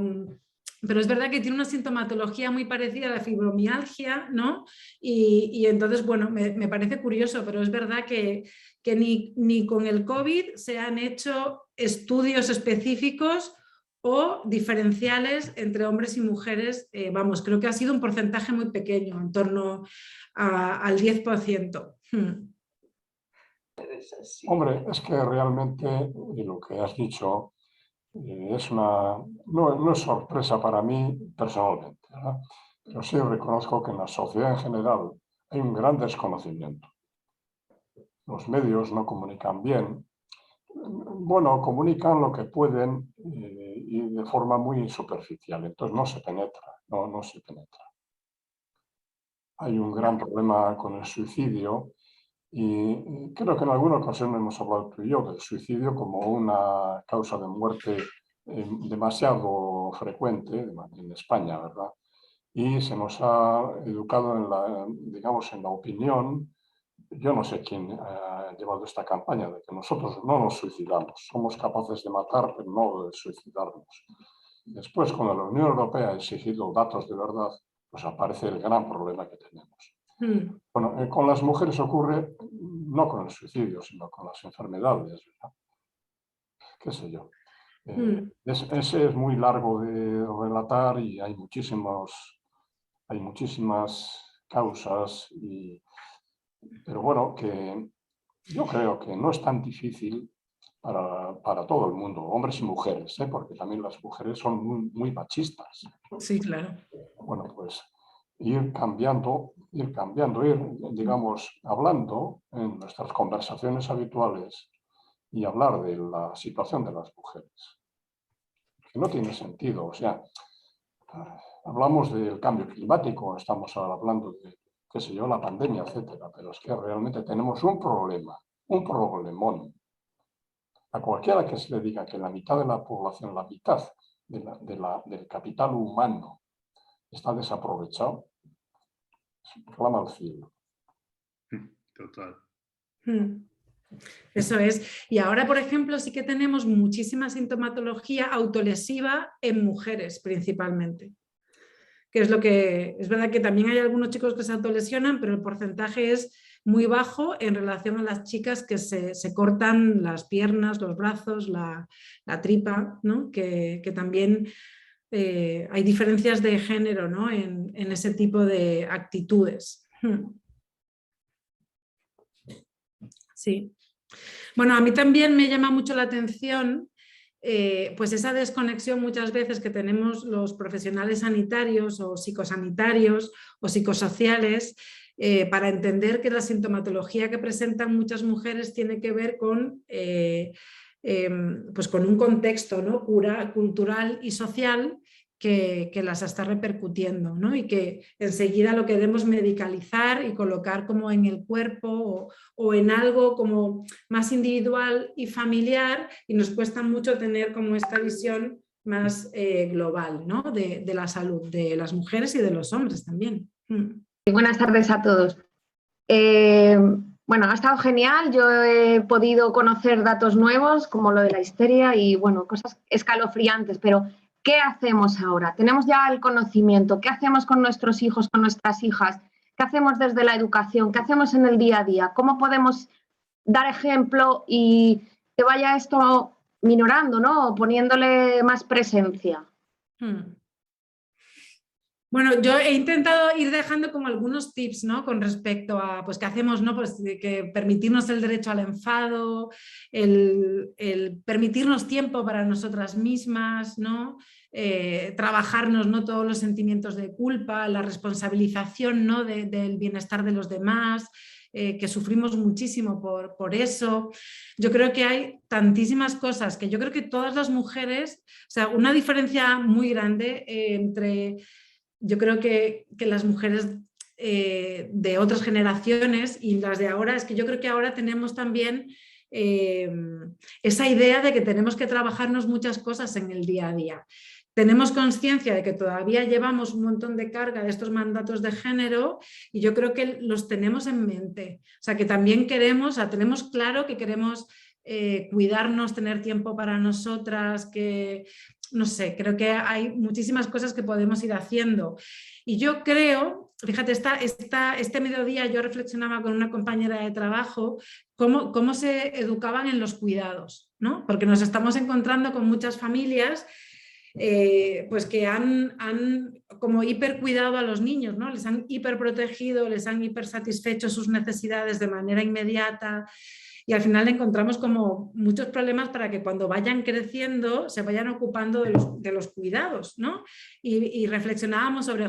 es verdad que tiene una sintomatología muy parecida a la fibromialgia, ¿no? Y entonces, bueno, me parece curioso, pero es verdad que ni con el COVID se han hecho estudios específicos o diferenciales entre hombres y mujeres. Vamos, creo que ha sido un porcentaje muy pequeño, en torno al 10%. Hombre, es que realmente lo que has dicho no es sorpresa para mí personalmente, ¿verdad? Pero sí reconozco que en la sociedad en general hay un gran desconocimiento. Los medios no comunican bien. Bueno, comunican lo que pueden y de forma muy superficial, entonces no se penetra, no se penetra. Hay un gran problema con el suicidio y creo que en alguna ocasión hemos hablado tú y yo del suicidio como una causa de muerte demasiado frecuente en España, ¿verdad? Y se nos ha educado en la opinión. Yo no sé quién ha llevado esta campaña de que nosotros no nos suicidamos, somos capaces de matar, pero no de suicidarnos. Después, cuando la Unión Europea ha exigido datos de verdad, pues aparece el gran problema que tenemos. Bueno, con las mujeres ocurre no con el suicidio, sino con las enfermedades, ¿verdad? qué sé yo. Ese es muy largo de relatar y hay muchísimas causas, pero bueno, que yo creo que no es tan difícil para todo el mundo, hombres y mujeres, porque también las mujeres son muy machistas. Sí, claro. Bueno, pues ir cambiando, digamos, hablando en nuestras conversaciones habituales y hablar de la situación de las mujeres. Que no tiene sentido, o sea, hablamos del cambio climático, estamos ahora hablando de, qué sé yo, la pandemia, etcétera, pero es que realmente tenemos un problemón. A cualquiera que se le diga que la mitad de la población, la mitad del capital humano está desaprovechado, clama al cielo. Total. Eso es. Y ahora, por ejemplo, sí que tenemos muchísima sintomatología autolesiva en mujeres principalmente. Que es lo que es verdad que también hay algunos chicos que se autolesionan, pero el porcentaje es muy bajo en relación a las chicas que se cortan las piernas, los brazos, la tripa, ¿no? Que también hay diferencias de género, ¿no? en ese tipo de actitudes. Sí. Bueno, a mí también me llama mucho la atención pues esa desconexión muchas veces que tenemos los profesionales sanitarios o psicosanitarios o psicosociales para entender que la sintomatología que presentan muchas mujeres tiene que ver con, pues con un contexto, ¿no? cultural y social que las está repercutiendo, ¿no? Y que enseguida lo queremos medicalizar y colocar como en el cuerpo o en algo como más individual y familiar, y nos cuesta mucho tener como esta visión más global, ¿no? de la salud de las mujeres y de los hombres también. Buenas tardes a todos. Bueno, ha estado genial, yo he podido conocer datos nuevos como lo de la histeria y bueno, cosas escalofriantes, pero ¿qué hacemos ahora? Tenemos ya el conocimiento, ¿qué hacemos con nuestros hijos, con nuestras hijas? ¿Qué hacemos desde la educación? ¿Qué hacemos en el día a día? ¿Cómo podemos dar ejemplo y que vaya esto minorando, ¿no? O poniéndole más presencia? Bueno, yo he intentado ir dejando como algunos tips, ¿no? Con respecto a, pues, ¿qué hacemos? ¿No? Pues que permitirnos el derecho al enfado, el permitirnos tiempo para nosotras mismas, ¿no? Trabajarnos, ¿no? Todos los sentimientos de culpa, la responsabilización, ¿no? del bienestar de los demás, que sufrimos muchísimo por eso. Yo creo que hay tantísimas cosas que yo creo que todas las mujeres, o sea, una diferencia muy grande entre... Yo creo que las mujeres de otras generaciones y las de ahora, es que yo creo que ahora tenemos también esa idea de que tenemos que trabajarnos muchas cosas en el día a día. Tenemos conciencia de que todavía llevamos un montón de carga de estos mandatos de género y yo creo que los tenemos en mente. O sea, que también queremos, o sea, tenemos claro que queremos cuidarnos, tener tiempo para nosotras, que... No sé, creo que hay muchísimas cosas que podemos ir haciendo. Y yo creo, fíjate, este mediodía yo reflexionaba con una compañera de trabajo cómo se educaban en los cuidados, ¿no? Porque nos estamos encontrando con muchas familias pues que han como hipercuidado a los niños, ¿no? Les han hiperprotegido, les han hipersatisfecho sus necesidades de manera inmediata. Y al final encontramos como muchos problemas para que cuando vayan creciendo se vayan ocupando de los cuidados, ¿no? Y reflexionábamos sobre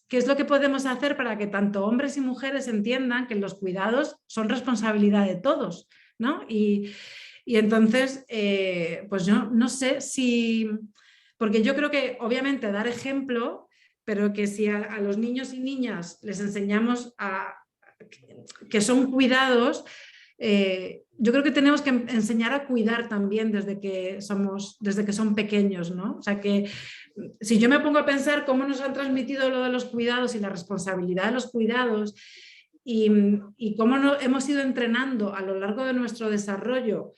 qué es lo que podemos hacer para que tanto hombres y mujeres entiendan que los cuidados son responsabilidad de todos, ¿no? Y entonces, pues yo no sé si... Porque yo creo que obviamente dar ejemplo, pero que si a los niños y niñas les enseñamos que son cuidados... yo creo que tenemos que enseñar a cuidar también desde que son pequeños, ¿no? O sea que si yo me pongo a pensar cómo nos han transmitido lo de los cuidados y la responsabilidad de los cuidados y cómo hemos ido entrenando a lo largo de nuestro desarrollo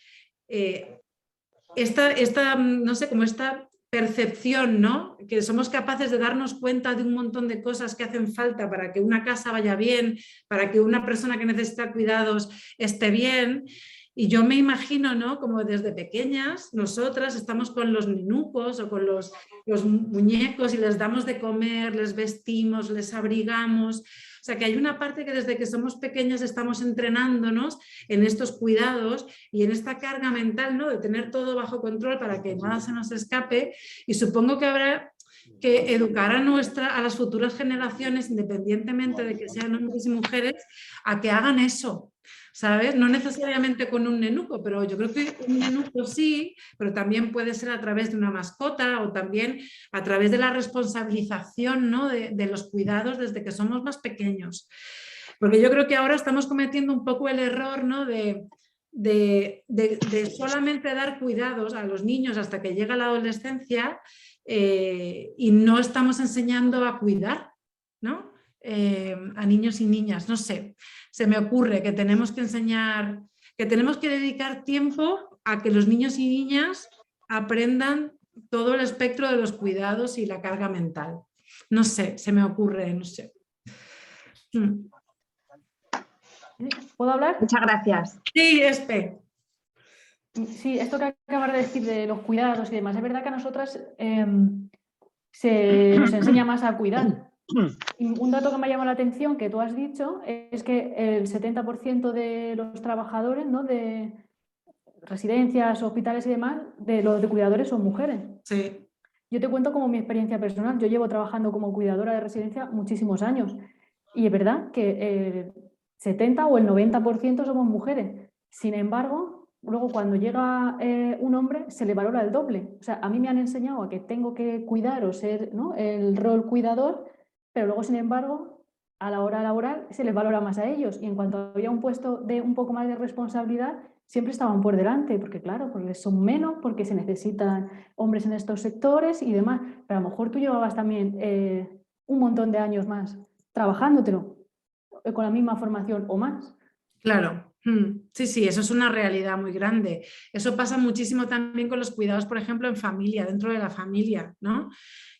no sé, como esta percepción, ¿no? Que somos capaces de darnos cuenta de un montón de cosas que hacen falta para que una casa vaya bien, para que una persona que necesita cuidados esté bien. Y yo me imagino, ¿no? Como desde pequeñas, nosotras estamos con los nenucos o con los muñecos y les damos de comer, les vestimos, les abrigamos. O sea, que hay una parte que desde que somos pequeñas estamos entrenándonos en estos cuidados y en esta carga mental, ¿no? De tener todo bajo control para que nada se nos escape. Y supongo que habrá que educar a las futuras generaciones, independientemente de que sean hombres y mujeres, a que hagan eso. ¿Sabes? No necesariamente con un nenuco, pero yo creo que un nenuco sí, pero también puede ser a través de una mascota o también a través de la responsabilización, ¿no? de los cuidados desde que somos más pequeños. Porque yo creo que ahora estamos cometiendo un poco el error, ¿no? de solamente dar cuidados a los niños hasta que llega la adolescencia y no estamos enseñando a cuidar, ¿no? A niños y niñas, no sé, se me ocurre que tenemos que enseñar, que tenemos que dedicar tiempo a que los niños y niñas aprendan todo el espectro de los cuidados y la carga mental. No sé, se me ocurre, no sé. ¿Puedo hablar? Muchas gracias. Sí, Espe. Sí, esto que acabas de decir de los cuidados y demás, es verdad que a nosotras se nos enseña más a cuidar. Y un dato que me ha llamado la atención que tú has dicho es que el 70% de los trabajadores, ¿no? de residencias, hospitales y demás, de los de cuidadores son mujeres. Sí. Yo te cuento como mi experiencia personal. Yo llevo trabajando como cuidadora de residencia muchísimos años y es verdad que el 70 o el 90% somos mujeres. Sin embargo, luego cuando llega un hombre se le valora el doble. O sea, a mí me han enseñado a que tengo que cuidar o ser, ¿no? el rol cuidador, pero luego, sin embargo, a la hora laboral se les valora más a ellos. Y en cuanto había un puesto de un poco más de responsabilidad, siempre estaban por delante, porque claro, porque son menos, porque se necesitan hombres en estos sectores y demás. Pero a lo mejor tú llevabas también un montón de años más trabajándotelo, con la misma formación o más. Claro, sí, sí, eso es una realidad muy grande. Eso pasa muchísimo también con los cuidados, por ejemplo, en familia, dentro de la familia, ¿no?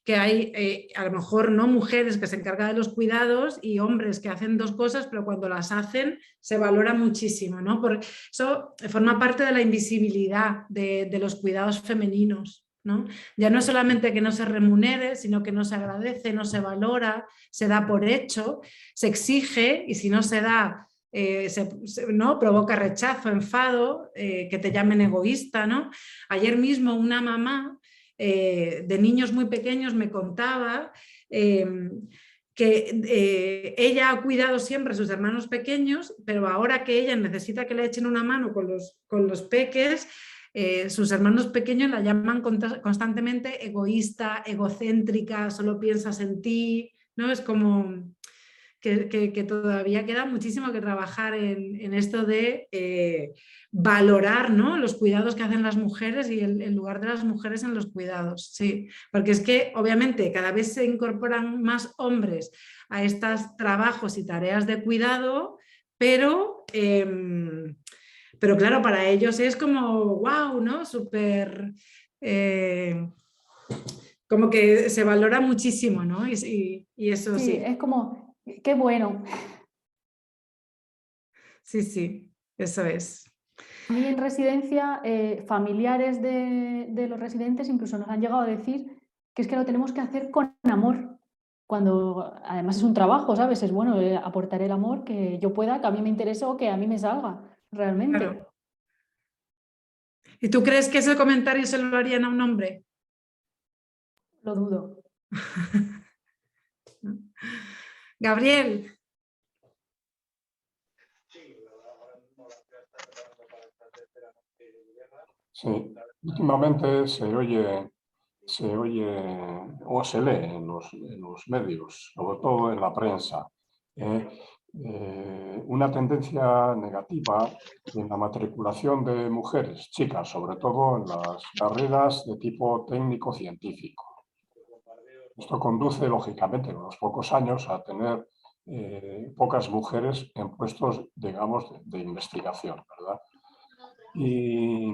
Que hay a lo mejor no mujeres que se encargan de los cuidados y hombres que hacen dos cosas, pero cuando las hacen se valora muchísimo, ¿no? Por eso forma parte de la invisibilidad de los cuidados femeninos, ¿no? Ya no es solamente que no se remunere, sino que no se agradece, no se valora, se da por hecho, se exige y si no se da, ¿no? provoca rechazo, enfado, que te llamen egoísta, ¿no? Ayer mismo una mamá de niños muy pequeños me contaba que ella ha cuidado siempre a sus hermanos pequeños, pero ahora que ella necesita que le echen una mano con los peques, sus hermanos pequeños la llaman constantemente egoísta, egocéntrica, solo piensas en ti, ¿no? Es como que todavía queda muchísimo que trabajar en esto de valorar, ¿no? los cuidados que hacen las mujeres y el lugar de las mujeres en los cuidados. Sí, porque es que obviamente cada vez se incorporan más hombres a estos trabajos y tareas de cuidado, pero claro, para ellos es como wow, ¿no? Súper... como que se valora muchísimo, ¿no? Y eso sí. Es como, qué bueno. Sí, sí, eso es. A mí en residencia, familiares de los residentes incluso nos han llegado a decir que es que lo tenemos que hacer con amor, cuando además es un trabajo, ¿sabes? Es bueno aportar el amor que yo pueda, que a mí me interese o que a mí me salga, realmente. Claro. ¿Y tú crees que ese comentario se lo harían a un hombre? Lo dudo. Gabriel. Sí, últimamente se oye o se lee en los medios, sobre todo en la prensa, una tendencia negativa en la matriculación de mujeres, chicas, sobre todo en las carreras de tipo técnico-científico. Esto conduce, lógicamente, en unos pocos años a tener pocas mujeres en puestos, digamos, de investigación, ¿verdad? Y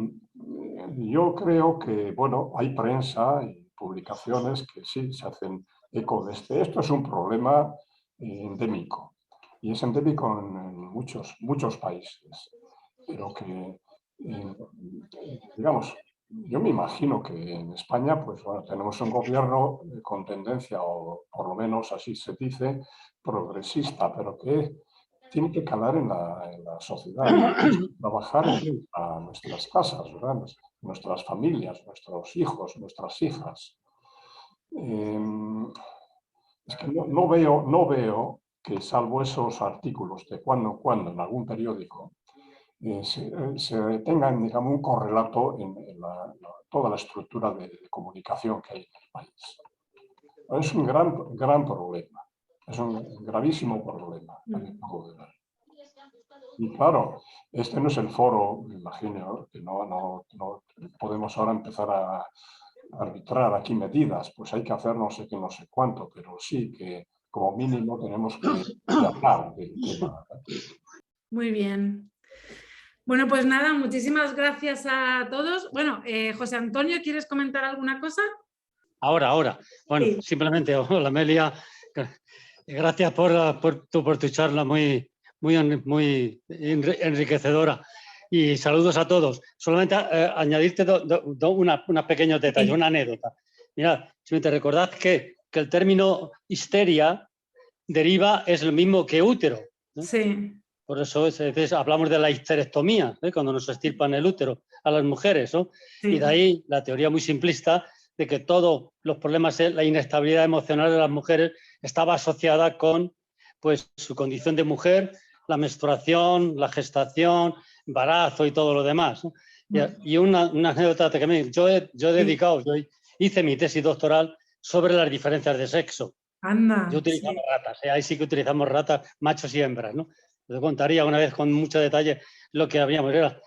yo creo que, bueno, hay prensa y publicaciones que sí se hacen eco de esto es un problema endémico y es endémico en muchos países, pero que digamos, yo me imagino que en España, pues bueno, tenemos un gobierno con tendencia, o por lo menos así se dice, progresista, pero que tiene que calar en la sociedad, trabajar en nuestras casas, ¿verdad? Nuestras familias, nuestros hijos, nuestras hijas. Es que no veo que, salvo esos artículos de cuando en cuando en algún periódico, se tengan, digamos, un correlato en toda la estructura de comunicación que hay en el país. Es un gran problema, es un gravísimo problema, a mi modo de ver. Y claro, este no es el foro, me imagino, que no podemos ahora empezar a arbitrar aquí medidas, pues hay que hacer no sé qué, no sé cuánto, pero sí que como mínimo tenemos que hablar del tema. Muy bien. Bueno, pues nada, muchísimas gracias a todos. Bueno, José Antonio, ¿quieres comentar alguna cosa? Ahora. Bueno, Sí. simplemente, hola Amelia, gracias por tu charla muy enriquecedora. Y saludos a todos. Solamente añadirte unos pequeños detalles, una anécdota. Mirad, simplemente recordad que el término histeria es lo mismo que útero, ¿no? Sí. Por eso hablamos de la histerectomía, cuando nos extirpan el útero a las mujeres, ¿no? Sí. Y de ahí la teoría muy simplista de que todos los problemas, la inestabilidad emocional de las mujeres estaba asociada con, pues, su condición de mujer, la menstruación, la gestación, embarazo y todo lo demás, ¿no? Y una anécdota que yo hice mi tesis doctoral sobre las diferencias de sexo. Anda, yo utilizamos ratas, ahí sí que utilizamos ratas, machos y hembras, ¿no? Te contaría una vez con mucho detalle lo que habíamos, era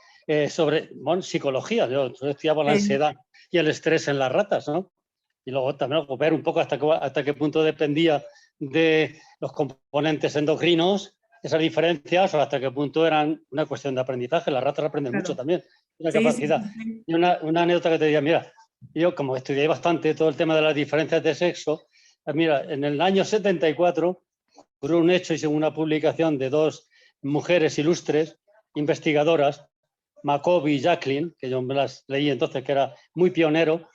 sobre psicología. Yo estudiaba la ansiedad y el estrés en las ratas, ¿no? Y luego también ver un poco hasta qué punto dependía de los componentes endocrinos, esas diferencias, o hasta qué punto eran una cuestión de aprendizaje. Las ratas aprenden mucho también, una capacidad. Sí. Y una anécdota que te diría, mira, yo como estudié bastante todo el tema de las diferencias de sexo, mira, en el año 74 ocurrió un hecho y según una publicación de dos mujeres ilustres, investigadoras, Maccoby y Jacqueline, que yo me las leí entonces, que era muy pionero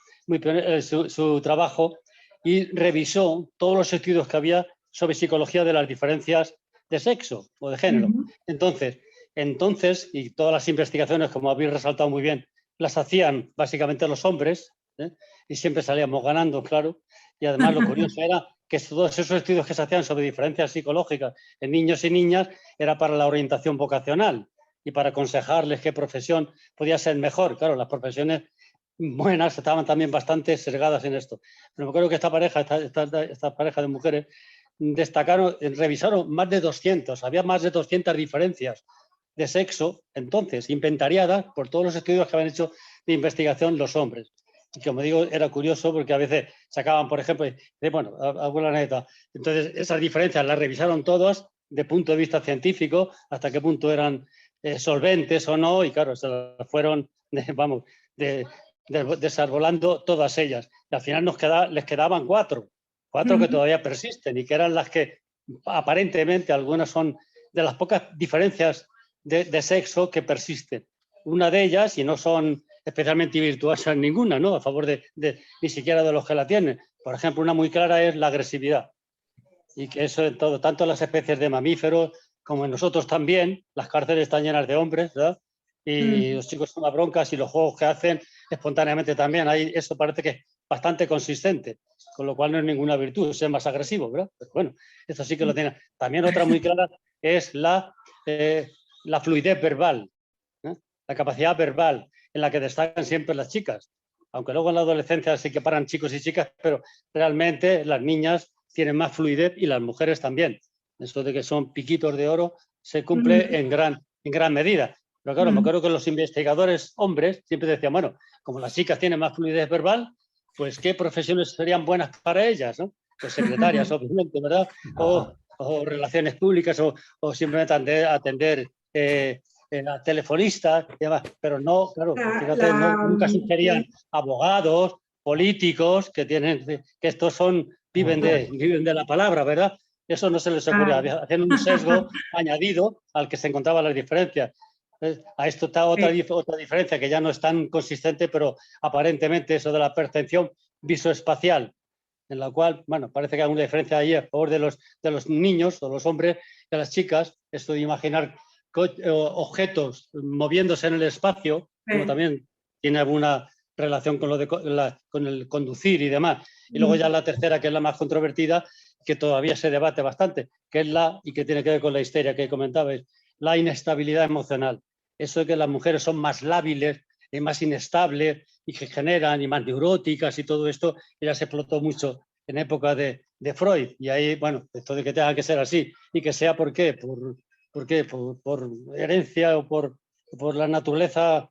su trabajo, y revisó todos los estudios que había sobre psicología de las diferencias de sexo o de género. Entonces, y todas las investigaciones, como habéis resaltado muy bien, las hacían básicamente los hombres, y siempre salíamos ganando, claro. Y además lo curioso era que todos esos estudios que se hacían sobre diferencias psicológicas en niños y niñas era para la orientación vocacional y para aconsejarles qué profesión podía ser mejor. Claro, las profesiones buenas estaban también bastante sesgadas en esto. Pero creo que esta pareja de mujeres revisaron más de 200, había más de 200 diferencias de sexo, entonces, inventariadas por todos los estudios que habían hecho de investigación los hombres. Y como digo, era curioso porque a veces sacaban, por ejemplo, alguna anécdota. Entonces, esas diferencias las revisaron todas de punto de vista científico, hasta qué punto eran solventes o no, y claro, se las fueron, desarbolando todas ellas. Y al final les quedaban cuatro que todavía persisten y que eran las que aparentemente algunas son de las pocas diferencias de sexo que persisten. Una de ellas, y no son especialmente virtuosas ninguna, ¿no? A favor ni siquiera de los que la tienen. Por ejemplo, una muy clara es la agresividad. Y que eso en todo, tanto en las especies de mamíferos como en nosotros también, las cárceles están llenas de hombres, ¿verdad? Y los chicos son las broncas y los juegos que hacen espontáneamente también. Ahí eso parece que es bastante consistente, con lo cual no es ninguna virtud ser más agresivo, ¿verdad? Pero bueno, eso sí que lo tiene. También otra muy clara es la fluidez verbal, la capacidad verbal, en la que destacan siempre las chicas. Aunque luego en la adolescencia sí que paran chicos y chicas, pero realmente las niñas tienen más fluidez y las mujeres también. Eso de que son piquitos de oro se cumple en gran medida. Pero claro, me acuerdo que los investigadores hombres siempre decían, bueno, como las chicas tienen más fluidez verbal, pues ¿qué profesiones serían buenas para ellas, ¿no? Pues secretarias, obviamente, ¿verdad? O relaciones públicas o simplemente atender a telefonistas y demás. Pero no, claro, fíjate, nunca sugerían abogados, políticos, que estos viven de la palabra, ¿verdad? Eso no se les ocurría. Hacían un sesgo añadido al que se encontraban las diferencias. A esto está otra diferencia que ya no es tan consistente, pero aparentemente eso de la percepción visoespacial, en la cual, bueno, parece que hay una diferencia ahí a favor de los niños o los hombres que las chicas, esto de imaginar objetos moviéndose en el espacio, como también tiene alguna relación con, con el conducir y demás. Y luego ya la tercera, que es la más controvertida, que todavía se debate bastante, que es y que tiene que ver con la histeria que comentabais, la inestabilidad emocional. Eso de que las mujeres son más lábiles y más inestables y que generan y más neuróticas y todo esto, ya se explotó mucho en época de Freud. Y ahí, bueno, esto de que tenga que ser así y que sea ¿por qué? Por herencia o por la naturaleza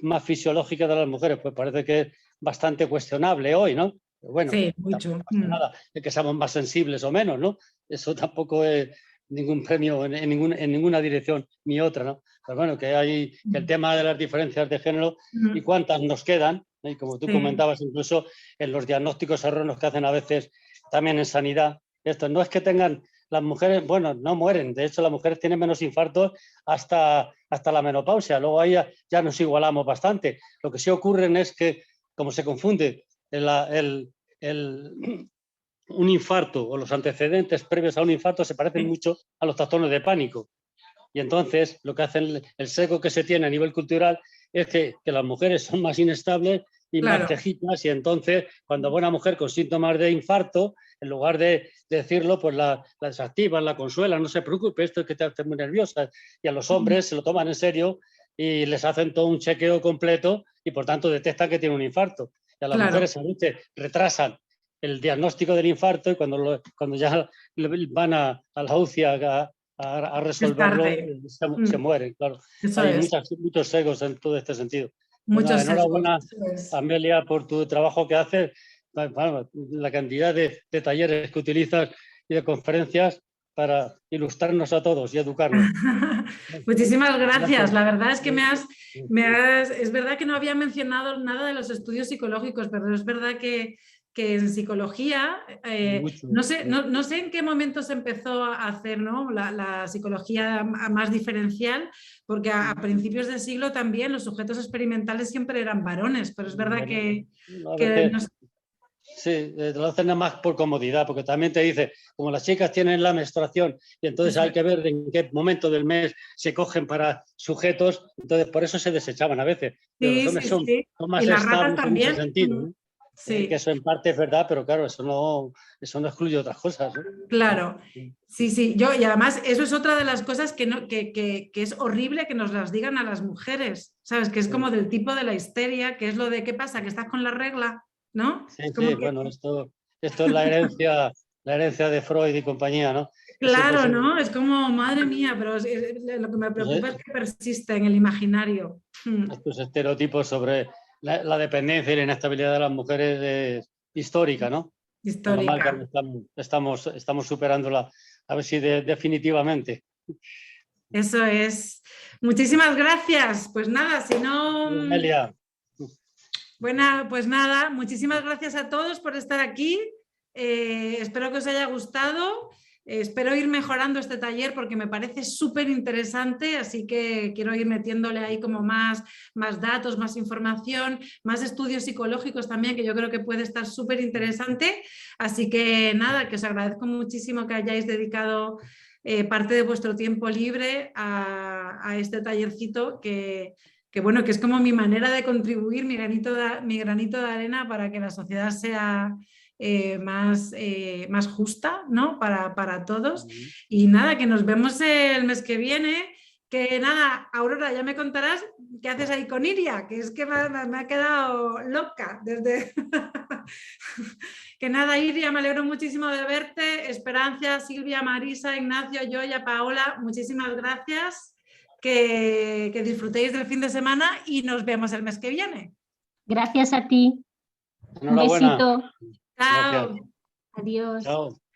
más fisiológica de las mujeres, pues parece que es bastante cuestionable hoy, ¿no? Pero bueno, sí, mucho. No pasa nada de que seamos más sensibles o menos, ¿no? Eso tampoco es ningún premio en ninguna dirección ni otra, ¿no? Pero bueno, que hay que el tema de las diferencias de género y cuántas nos quedan, y como tú comentabas, incluso en los diagnósticos erróneos que hacen a veces también en sanidad, esto no es que tengan las mujeres, bueno, no mueren, de hecho las mujeres tienen menos infartos hasta la menopausia, luego ahí ya nos igualamos bastante. Lo que sí ocurre es que, como se confunde un infarto o los antecedentes previos a un infarto se parecen mucho a los trastornos de pánico. Y entonces lo que hacen, el sesgo que se tiene a nivel cultural es que las mujeres son más inestables y más quejitas, y entonces cuando va una mujer con síntomas de infarto, en lugar de decirlo, pues la desactivan, la consuelan, no se preocupe, esto es que te hace muy nerviosa. Y a los hombres se lo toman en serio y les hacen todo un chequeo completo y por tanto detectan que tiene un infarto. Y a las mujeres a veces retrasan el diagnóstico del infarto y cuando ya van a la UCI a resolverlo, se mueren, claro. Hay muchos egos en todo este sentido. Muchos enhorabuena, Amelia, por tu trabajo que haces, la cantidad de talleres que utilizas y de conferencias para ilustrarnos a todos y educarnos. Muchísimas gracias. La verdad es que es verdad que no había mencionado nada de los estudios psicológicos, pero es verdad que en psicología, no sé en qué momento se empezó a hacer, ¿no?, la psicología más diferencial, porque a principios de siglo también los sujetos experimentales siempre eran varones, pero es verdad que sí, lo hacen nada más por comodidad, porque también te dice, como las chicas tienen la menstruación y entonces hay que ver en qué momento del mes se cogen para sujetos, entonces por eso se desechaban a veces. Pero los hombres son más estables en ese sentido, ¿no? Que eso en parte es verdad, pero claro, eso no excluye otras cosas, ¿no? Claro, sí, y además eso es otra de las cosas que es horrible que nos las digan a las mujeres, ¿sabes? Que es como del tipo de la histeria, que es lo de ¿qué pasa? ¿Que estás con la regla? ¿No? Sí, bueno, esto es la herencia de Freud y compañía, ¿no? Claro, ¿no? Es como, madre mía, pero lo que me preocupa es que persiste en el imaginario. Estos estereotipos sobre la dependencia y la inestabilidad de las mujeres es histórica, ¿no? Histórica. Estamos superándola, a ver si definitivamente. Eso es. Muchísimas gracias. Pues nada, si no... Amelia. Bueno, pues nada, muchísimas gracias a todos por estar aquí. Espero que os haya gustado. Espero ir mejorando este taller porque me parece súper interesante, así que quiero ir metiéndole ahí como más datos, más información, más estudios psicológicos también, que yo creo que puede estar súper interesante. Así que nada, que os agradezco muchísimo que hayáis dedicado parte de vuestro tiempo libre a este tallercito que bueno, que es como mi manera de contribuir, mi granito de arena para que la sociedad sea más justa, ¿no? Para todos. Y nada, que nos vemos el mes que viene. Que nada, Aurora, ya me contarás qué haces ahí con Iria, que es que me ha quedado loca desde... Que nada, Iria, me alegro muchísimo de verte. Esperanza, Silvia, Marisa, Ignacio, Yoya, Paola, muchísimas gracias. Que disfrutéis del fin de semana y nos vemos el mes que viene. Gracias a ti. Un besito. Chao. Adiós. Chao.